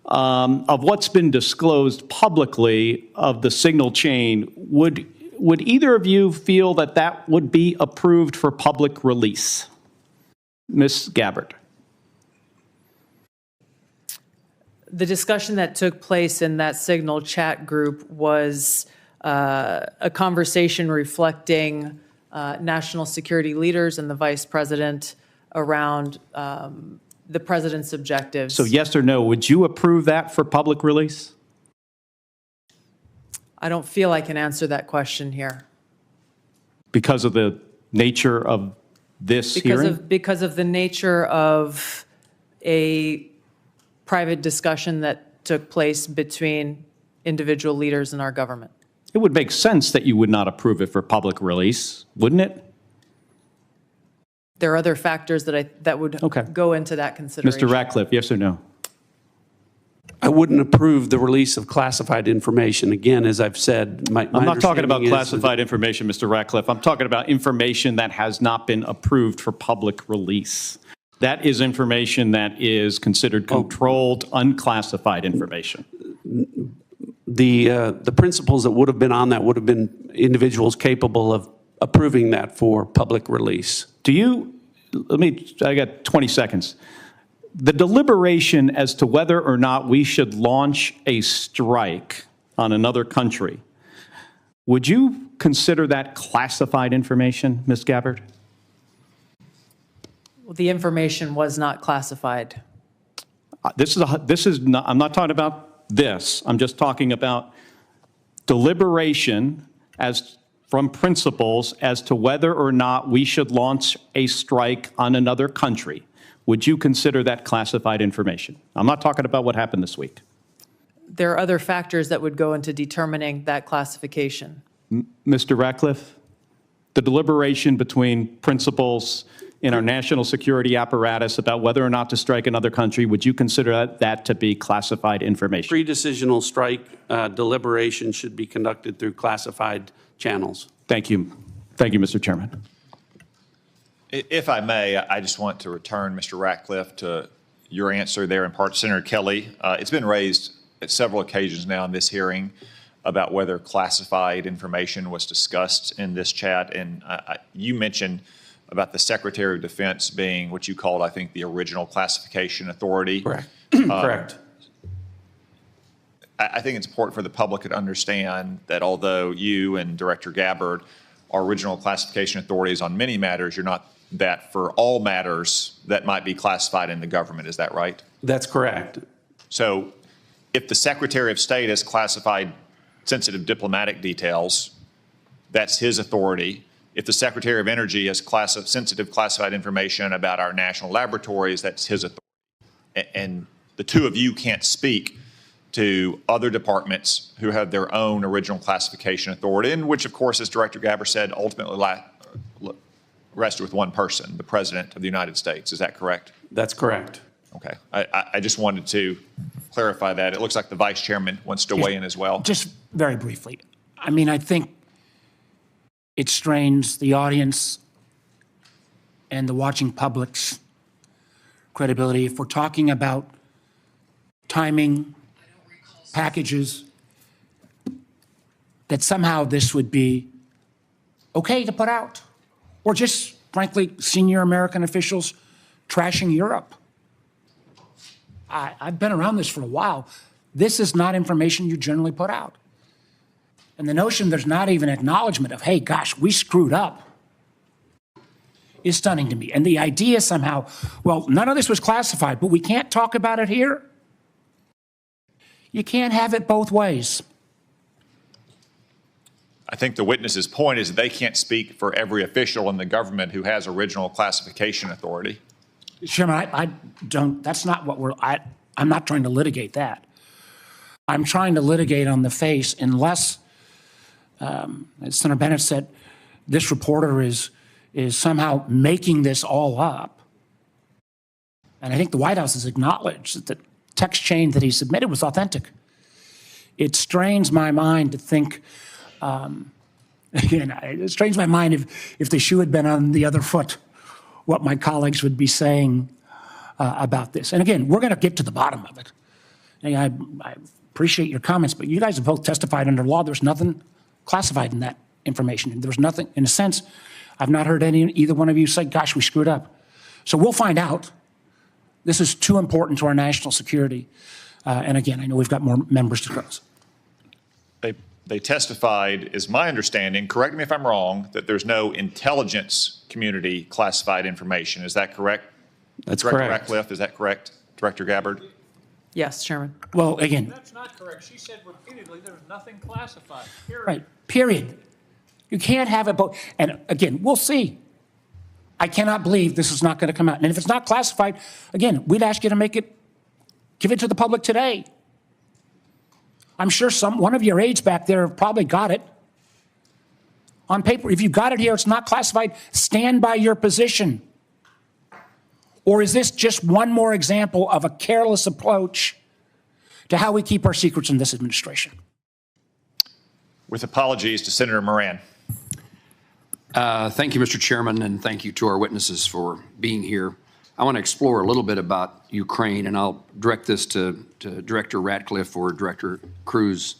of what's been disclosed publicly of the signal chain, would either of you feel that that would be approved for public release? Ms. Gabbard. The discussion that took place in that Signal chat group was a conversation reflecting national security leaders and the vice president around the president's objectives. So yes or no, would you approve that for public release? I don't feel I can answer that question here. Because of the nature of this hearing? Because of the nature of a private discussion that took place between individual leaders in our government. It would make sense that you would not approve it for public release, wouldn't it? There are other factors that would go into that consideration. Mr. Ratcliffe, yes or no? I wouldn't approve the release of classified information. Again, as I've said, my I'm not talking about understanding is classified information, Mr. Ratcliffe. I'm talking about information that has not been approved for public release. That is information that is considered controlled, unclassified information. The principles that would have been on that would have been individuals capable of approving that for public release. I got 20 seconds. The deliberation as to whether or not we should launch a strike on another country, would you consider that classified information, Ms. Gabbard? Well, the information was not classified. I'm not talking about this. I'm just talking about deliberation from principles as to whether or not we should launch a strike on another country. Would you consider that classified information? I'm not talking about what happened this week. There are other factors that would go into determining that classification. Mr. Ratcliffe, the deliberation between principals in our national security apparatus about whether or not to strike another country, would you consider that to be classified information? Pre-decisional strike deliberation should be conducted through classified channels. Thank you. Thank you, Mr. Chairman. If I may, I just want to return, Mr. Ratcliffe, to your answer there in part to Senator Kelly. It's been raised at several occasions now in this hearing about whether classified information was discussed in this chat. And you mentioned about the Secretary of Defense being what you called, I think, the original classification authority. Correct. Correct. I think it's important for the public to understand that although you and Director Gabbard are original classification authorities on many matters, you're not that for all matters that might be classified in the government. Is that right? That's correct. So if the Secretary of State has classified sensitive diplomatic details, that's his authority. If the Secretary of Energy has sensitive classified information about our national laboratories, that's his authority. And the two of you can't speak to other departments who have their own original classification authority, and which, of course, as Director Gabbard said, ultimately rested with one person, the President of the United States. Is that correct? That's correct. Okay. I just wanted to clarify that. It looks like the Vice Chairman wants to weigh in as well. Just very briefly. I mean, I think it strains the audience and the watching public's credibility if we're talking about timing, packages, that somehow this would be okay to put out, or just, frankly, senior American officials trashing Europe. I've been around this for a while. This is not information you generally put out. And the notion there's not even acknowledgement of, hey, gosh, we screwed up, is stunning to me. And the idea somehow, well, none of this was classified, but we can't talk about it here. You can't have it both ways. I think the witness's point is that they can't speak for every official in the government who has original classification authority. Chairman, I don't, that's not what I'm not trying to litigate that. I'm trying to litigate on the face, unless as Senator Bennett said, this reporter is somehow making this all up. And I think the White House has acknowledged that the text chain that he submitted was authentic. It strains my mind to think, again, it strains my mind if the shoe had been on the other foot, what my colleagues would be saying about this. And again, we're going to get to the bottom of it. And I appreciate your comments, but you guys have both testified under law. There's nothing classified in that information. There's nothing, in a sense, I've not heard either one of you say, gosh, we screwed up. So we'll find out. This is too important to our national security. And again, I know we've got more members to cross. They testified, is my understanding, correct me if I'm wrong, that there's no intelligence community classified information. Is that correct? That's Director correct. Ratcliffe, is that correct? Director Gabbard? Yes, Chairman. Well, again. That's not correct. She said repeatedly there's nothing classified, period. Right, period. You can't have it both. And again, we'll see. I cannot believe this is not going to come out. And if it's not classified, again, we'd ask you to give it to the public today. I'm sure one of your aides back there probably got it on paper. If you got it here, it's not classified, stand by your position. Or is this just one more example of a careless approach to how we keep our secrets in this administration? With apologies to Senator Moran. Thank you, Mr. Chairman, and thank you to our witnesses for being here. I want to explore a little bit about Ukraine, and I'll direct this to Director Ratcliffe or Director Cruz.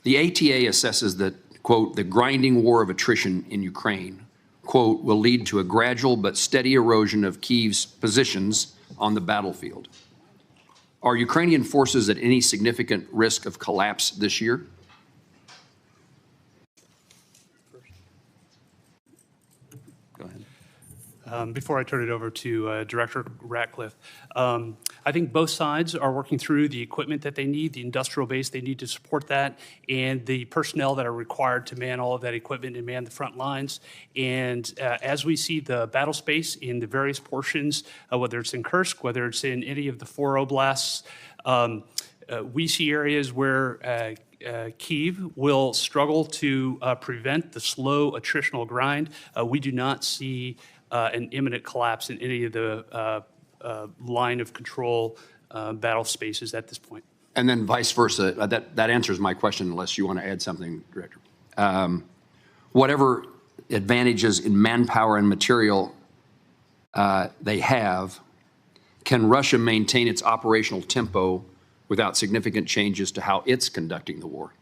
The ATA assesses that, quote, the grinding war of attrition in Ukraine, quote, will lead to a gradual but steady erosion of Kyiv's positions on the battlefield. Are Ukrainian forces at any significant risk of collapse this year? Before I turn it over to Director Ratcliffe, I think both sides are working through the equipment that they need, the industrial base they need to support that, and the personnel that are required to man all of that equipment and man the front lines. And as we see the battle space in the various portions, whether it's in Kursk, whether it's in any of the 4 oblasts, we see areas where Kyiv will struggle to prevent the slow attritional grind. We do not see an imminent collapse in any of the line of control battle spaces at this point. And then vice versa. That answers my question, unless you want to add something, Director. Whatever advantages in manpower and material they have, can Russia maintain its operational tempo without significant changes to how it's conducting the war?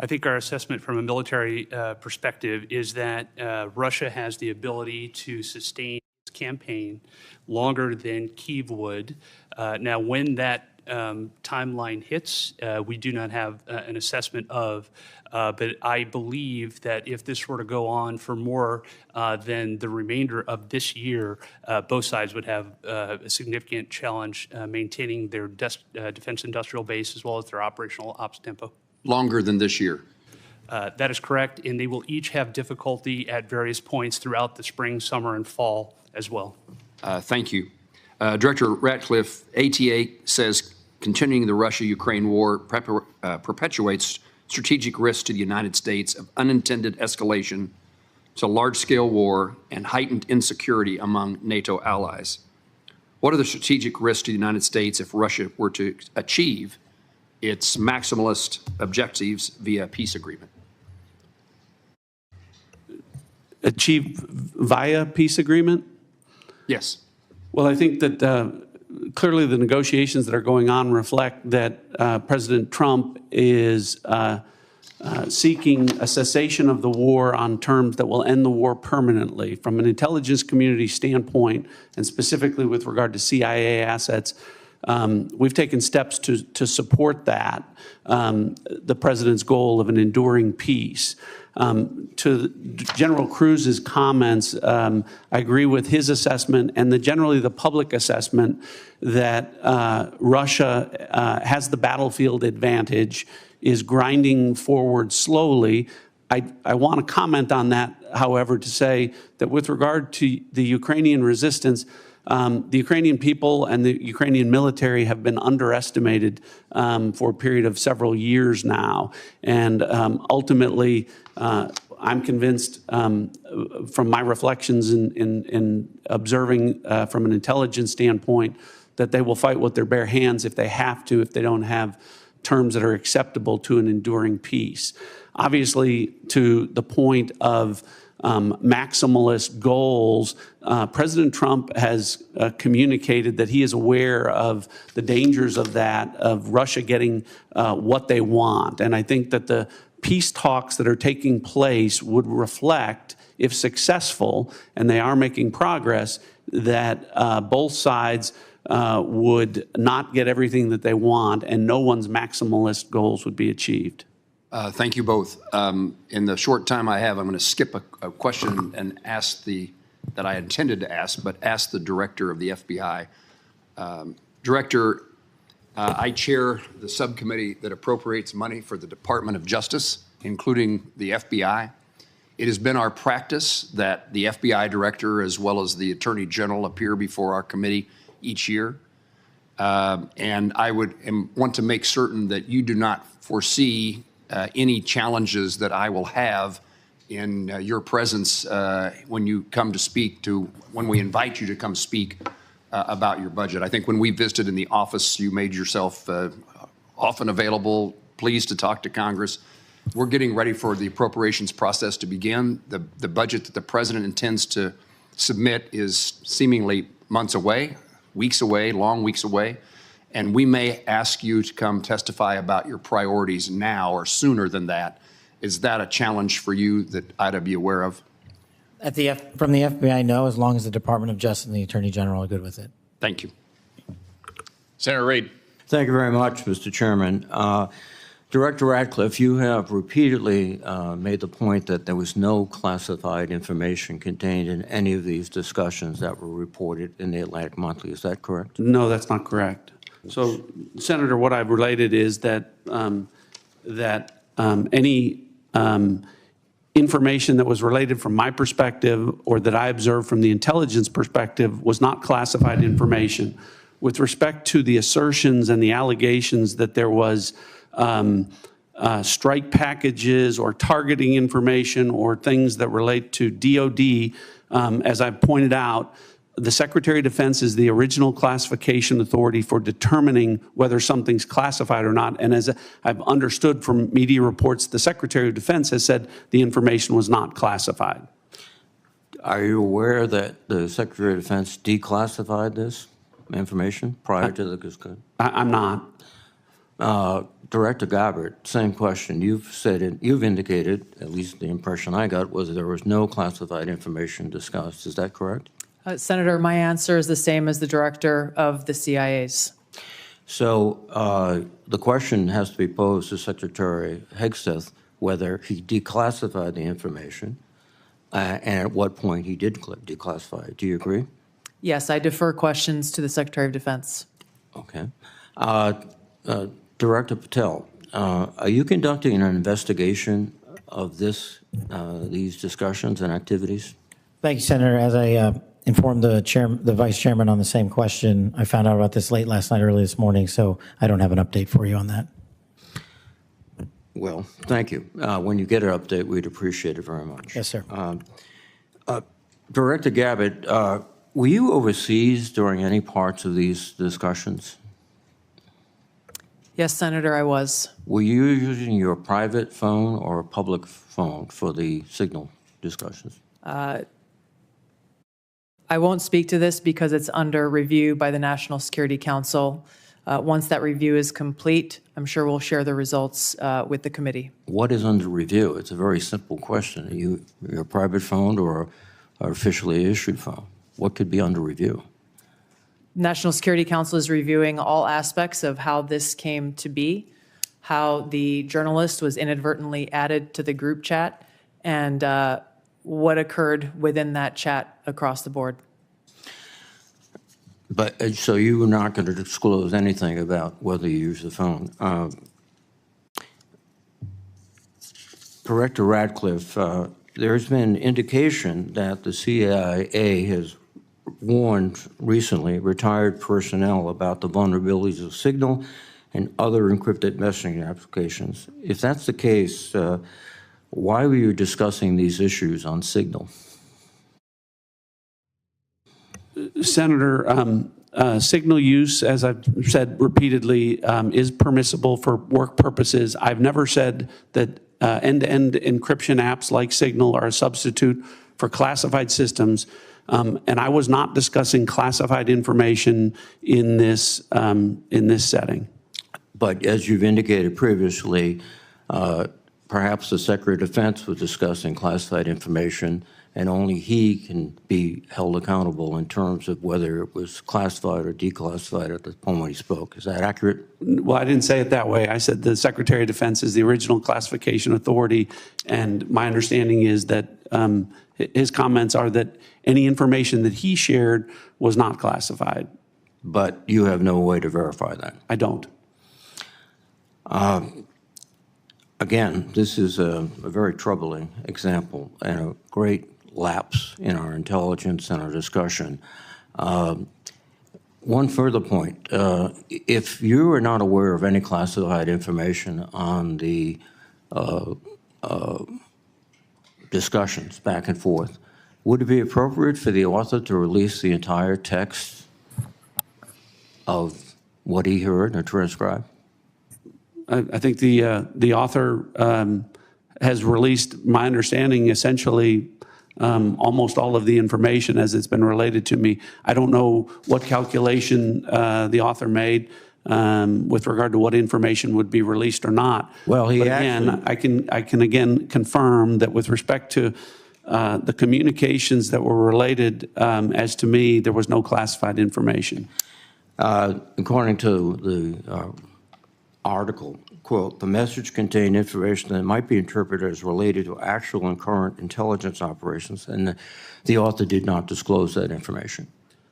I think our assessment from a military perspective is that Russia has the ability to sustain its campaign longer than Kyiv would. Now, when that timeline hits, we do not have an assessment of, but I believe that if this were to go on for more than the remainder of this year, both sides would have a significant challenge maintaining their defense industrial base as well as their operational ops tempo. Longer than this year? That is correct, and they will each have difficulty at various points throughout the spring, summer, and fall as well. Thank you. Director Ratcliffe, ATA says continuing the Russia-Ukraine war perpetuates strategic risks to the United States of unintended escalation to large-scale war and heightened insecurity among NATO allies. What are the strategic risks to the United States if Russia were to achieve its maximalist objectives via peace agreement? Achieve via peace agreement? Yes. Well, I think that clearly the negotiations that are going on reflect that President Trump is seeking a cessation of the war on terms that will end the war permanently. From an intelligence community standpoint, and specifically with regard to CIA assets, we've taken steps to support that, the president's goal of an enduring peace. To General Cruz's comments, I agree with his assessment and generally the public assessment that Russia has the battlefield advantage, is grinding forward slowly. I want to comment on that, however, to say that with regard to the Ukrainian resistance, the Ukrainian people and the Ukrainian military have been underestimated for a period of several years now. And ultimately, I'm convinced from my reflections in observing from an intelligence standpoint that they will fight with their bare hands if they have to, if they don't have terms that are acceptable to an enduring peace. Obviously, to the point of maximalist goals, President Trump has communicated that he is aware of the dangers of that, of Russia getting what they want. And I think that the peace talks that are taking place would reflect, if successful, and they are making progress, that both sides would not get everything that they want and no one's maximalist goals would be achieved. Thank you both. In the short time I have, I'm going to skip a question and ask that I intended to ask, but ask the director of the FBI. Director, I chair the subcommittee that appropriates money for the Department of Justice, including the FBI. It has been our practice that the FBI director as well as the Attorney General appear before our committee each year. And I want to make certain that you do not foresee any challenges that I will have in your presence when you come to speak when we invite you to come speak about your budget. I think when we visited in the office, you made yourself often available, pleased to talk to Congress. We're getting ready for the appropriations process to begin. The budget that the president intends to submit is seemingly months away, weeks away, long weeks away. And we may ask you to come testify about your priorities now or sooner than that. Is that a challenge for you that I ought to be aware of? From the FBI, no, as long as the Department of Justice and the Attorney General are good with it. Thank you. Senator Reid. Thank you very much, Mr. Chairman. Director Ratcliffe, you have repeatedly made the point that there was no classified information contained in any of these discussions that were reported in the Atlantic Monthly. Is that correct? No, that's not correct. So, Senator, what I've related is that any information that was related from my perspective or that I observed from the intelligence perspective was not classified information. With respect to the assertions and the allegations that there was strike packages or targeting information or things that relate to DOD, as I've pointed out, the Secretary of Defense is the original classification authority for determining whether something's classified or not. And as I've understood from media reports, the Secretary of Defense has said the information was not classified. Are you aware that the Secretary of Defense declassified this information prior to the discussion? I'm not. Director Gabbard, same question. You've indicated, at least the impression I got, was there was no classified information discussed. Is that correct? Senator, my answer is the same as the director of the CIA's. So the question has to be posed to Secretary Hegseth whether he declassified the information and at what point he did declassify it. Do you agree? Yes, I defer questions to the Secretary of Defense. Okay. Director Patel, are you conducting an investigation of these discussions and activities? Thank you, Senator. As I informed the vice chairman on the same question, I found out about this late last night, early this morning, so I don't have an update for you on that. Well, thank you. When you get an update, we'd appreciate it very much. Yes, sir. Director Gabbard, were you overseas during any parts of these discussions? Yes, Senator, I was. Were you using your private phone or a public phone for the signal discussions? I won't speak to this because it's under review by the National Security Council. Once that review is complete, I'm sure we'll share the results with the committee. What is under review? It's a very simple question. Are you your private phone or an officially issued phone? What could be under review? National Security Council is reviewing all aspects of how this came to be, how the journalist was inadvertently added to the group chat, and what occurred within that chat across the board. But so you were not going to disclose anything about whether you use the phone. Director Ratcliffe, there's been indication that the CIA has warned recently retired personnel about the vulnerabilities of Signal and other encrypted messaging applications. If that's the case, why were you discussing these issues on Signal? Senator, Signal use, as I've said repeatedly, is permissible for work purposes. I've never said that end-to-end encryption apps like Signal are a substitute for classified systems. And I was not discussing classified information in this setting. But as you've indicated previously, perhaps the Secretary of Defense was discussing classified information, and only he can be held accountable in terms of whether it was classified or declassified at the point when he spoke. Is that accurate? Well, I didn't say it that way. I said the Secretary of Defense is the original classification authority, and my understanding is that his comments are that any information that he shared was not classified. But you have no way to verify that? I don't. Again, this is a very troubling example and a great lapse in our intelligence and our discussion. One further point, if you are not aware of any classified information on the discussions back and forth, would it be appropriate for the author to release the entire text of what he heard or transcribed? I think the author has released, my understanding, essentially almost all of the information as it's been related to me. I don't know what calculation the author made with regard to what information would be released or not. Well, but again, I can again confirm that with respect to the communications that were related, as to me, there was no classified information. According to the article, quote, the message contained information that might be interpreted as related to actual and current intelligence operations, and the author did not disclose that information.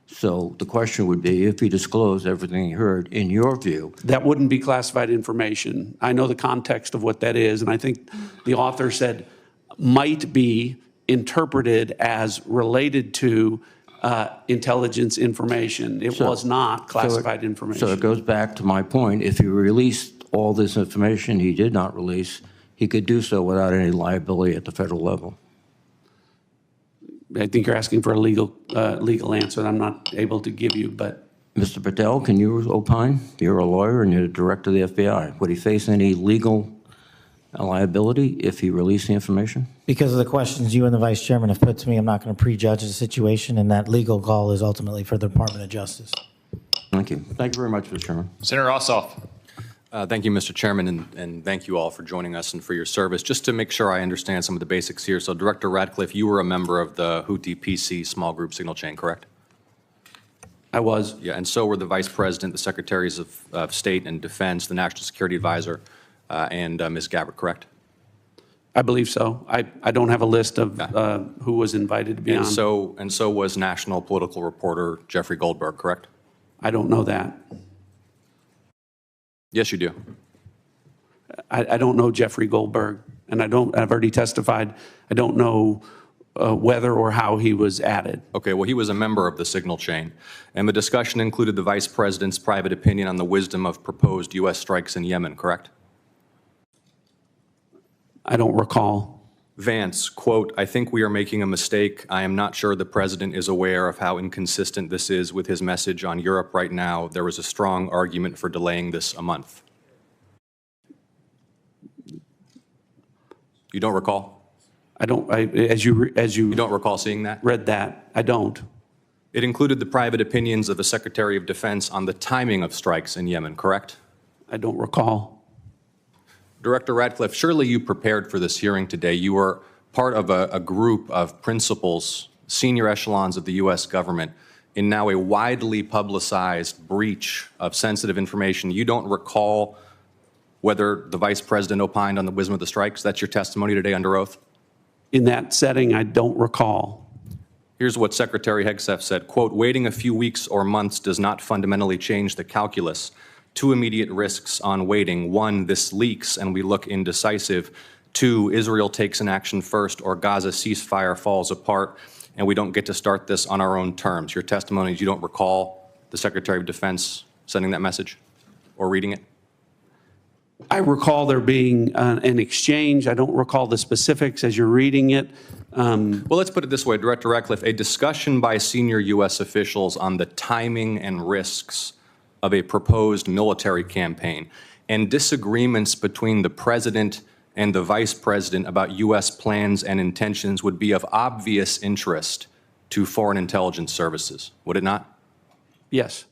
So the question would be, if he disclosed everything he heard, in your view. That wouldn't be classified information. I know the context of what that is, and I think the author said might be interpreted as related to intelligence information. It was not classified information. So it goes back to my point. If he released all this information he did not release, he could do so without any liability at the federal level. I think you're asking for a legal answer that I'm not able to give you, but. Mr. Patel, can you opine? You're a lawyer and you're the director of the FBI. Would he face any legal liability if he released the information? Because of the questions you and the vice chairman have put to me, I'm not going to prejudge the situation, and that legal call is ultimately for the Department of Justice. Thank you. Thank you very much, Mr. Chairman. Senator Ossoff. Thank you, Mr. Chairman, and thank you all for joining us and for your service. Just to make sure I understand some of the basics here, so Director Ratcliffe, you were a member of the Houthi PC small group signal chain, correct? I was. Yeah, and so were the Vice President, the Secretaries of State and Defense, the National Security Advisor, and Ms. Gabbard, correct? I believe so. I don't have a list of who was invited to be on. And so was National Political Reporter Jeffrey Goldberg, correct? I don't know that. Yes, you do. I don't know Jeffrey Goldberg, and I've already testified. I don't know whether or how he was added. Okay, well, he was a member of the signal chain, and the discussion included the Vice President's private opinion on the wisdom of proposed U.S. strikes in Yemen, correct? I don't recall. Vance, quote, I think we are making a mistake. I am not sure the President is aware of how inconsistent this is with his message on Europe right now. There was a strong argument for delaying this a month. You don't recall? I don't, as you You don't recall seeing that? read that, I don't. It included the private opinions of the Secretary of Defense on the timing of strikes in Yemen, correct? I don't recall. Director Ratcliffe, surely you prepared for this hearing today. You were part of a group of principals, senior echelons of the U.S. government, in now a widely publicized breach of sensitive information. You don't recall whether the Vice President opined on the wisdom of the strikes? That's your testimony today under oath? In that setting, I don't recall. Here's what Secretary Hegseth said, quote, waiting a few weeks or months does not fundamentally change the calculus. Two immediate risks on waiting. One, this leaks and we look indecisive. Two, Israel takes an action first or Gaza ceasefire falls apart. and we don't get to start this on our own terms. Your testimony is you don't recall the Secretary of Defense sending that message or reading it? I recall there being an exchange. I don't recall the specifics as you're reading it. Well, let's put it this way, Director Ratcliffe, a discussion by senior U.S. officials on the timing and risks of a proposed military campaign and disagreements between the President and the Vice President about U.S. plans and intentions would be of obvious interest to foreign intelligence services, would it not? Yes.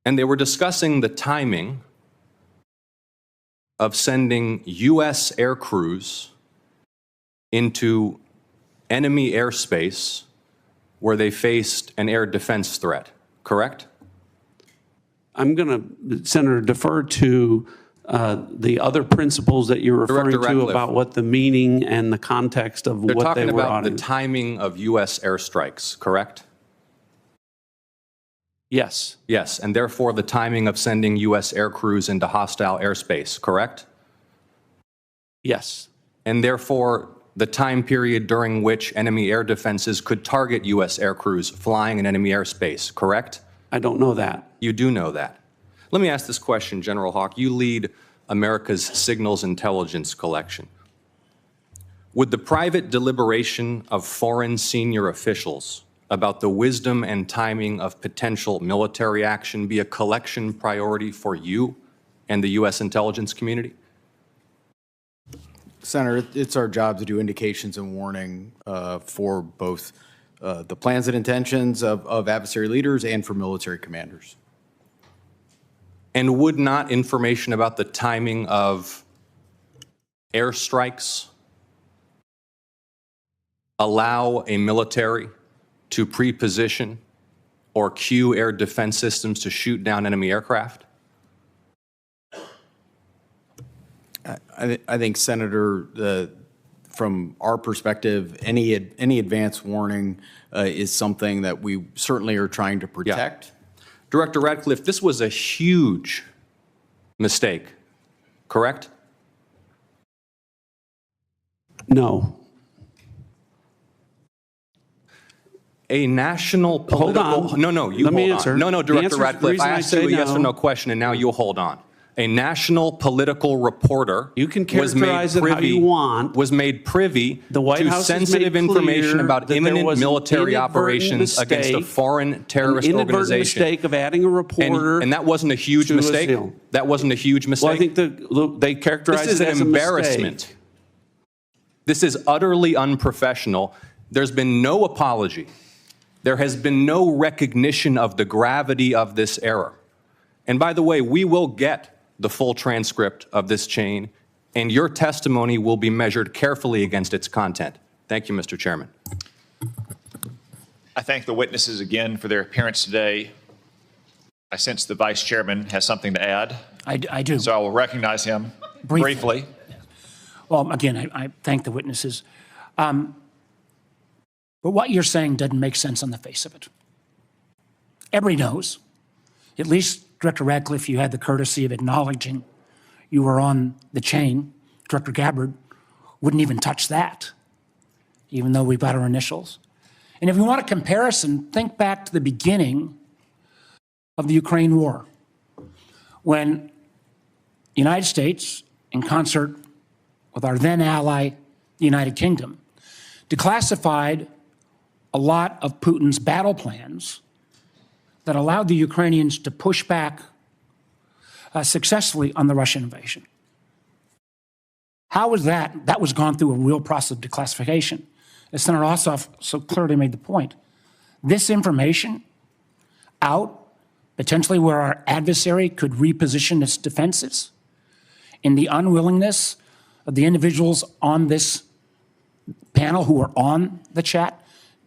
And they were discussing the timing of sending U.S. aircrews into enemy airspace where they faced an air defense threat, correct? I'm going to, Senator, defer to the other principles that you're referring Director to Ratcliffe. about what the meaning and the context of They're what they talking were about the on. timing of U.S. airstrikes, correct? Yes. Yes, and therefore the timing of sending U.S. aircrews into hostile airspace, correct? Yes. And therefore the time period during which enemy air defenses could target U.S. aircrews flying in enemy airspace, correct? I don't know that. You do know that. Let me ask this question, General Hawk. You lead America's signals intelligence collection. Would the private deliberation of foreign senior officials about the wisdom and timing of potential military action be a collection priority for you and the U.S. intelligence community? Senator, it's our job to do indications and warning for both the plans and intentions of adversary leaders and for military commanders. And would not information about the timing of airstrikes allow a military to pre-position or cue air defense systems to shoot down enemy aircraft? I think, Senator, from our perspective, any advance warning is something that we certainly are trying to protect. Yeah. Director Ratcliffe, this was a huge mistake, correct? No. A national political... Hold on. No, you Let hold me on. answer. No, Director The Ratcliffe, reason I I asked say you a yes no- or no question, and now you hold on. A national political reporter You can characterize it how you want. was made privy The White to House has sensitive made information clear about that there imminent was an military inadvertent operations against a mistake, foreign terrorist an inadvertent organization. mistake of adding a reporter. And that wasn't a huge to a mistake? seal. That wasn't a huge mistake? Well, I think they characterized This is it an as a embarrassment. mistake. This is utterly unprofessional. There's been no apology. There has been no recognition of the gravity of this error. And by the way, we will get the full transcript of this chain, and your testimony will be measured carefully against its content. Thank you, Mr. Chairman. I thank the witnesses again for their appearance today. I sense the Vice Chairman has something to add. I do. So I will recognize him briefly. Well, again, I thank the witnesses. But what you're saying doesn't make sense on the face of it. Everybody knows, at least Director Ratcliffe, you had the courtesy of acknowledging you were on the chain. Director Gabbard wouldn't even touch that, even though we've got our initials. And if you want a comparison, think back to the beginning of the Ukraine war, when the United States, in concert with our then ally, the United Kingdom, declassified a lot of Putin's battle plans that allowed the Ukrainians to push back successfully on the Russian invasion. How was that? That was gone through a real process of declassification. As Senator Ossoff so clearly made the point, this information out, potentially where our adversary could reposition its defenses, in the unwillingness of the individuals on this panel who were on the chat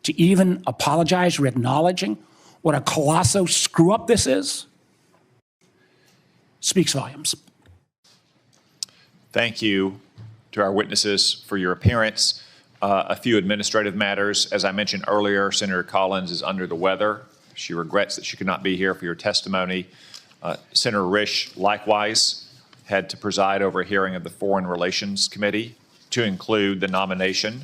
to even apologize or acknowledging what a colossal screw-up this is, speaks volumes. Thank you to our witnesses for your appearance. A few administrative matters. As I mentioned earlier, Senator Collins is under the weather. She regrets that she could not be here for your testimony. Senator Risch likewise had to preside over a hearing of the Foreign Relations Committee to include the nomination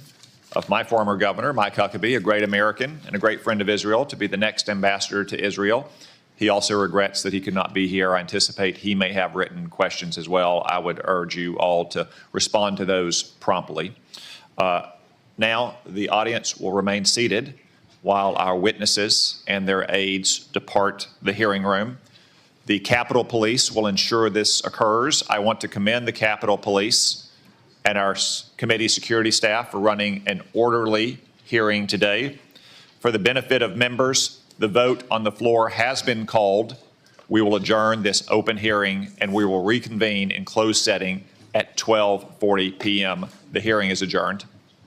of my former governor, Mike Huckabee, a great American and a great friend of Israel, to be the next ambassador to Israel. He also regrets that he could not be here. I anticipate he may have written questions as well. I would urge you all to respond to those promptly. Now, the audience will remain seated while our witnesses and their aides depart the hearing room. The Capitol Police will ensure this occurs. I want to commend the Capitol Police and our committee security staff for running an orderly hearing today. For the benefit of members, the vote on the floor has been called. We will adjourn this open hearing and we will reconvene in closed setting at 12:40 p.m. The hearing is adjourned.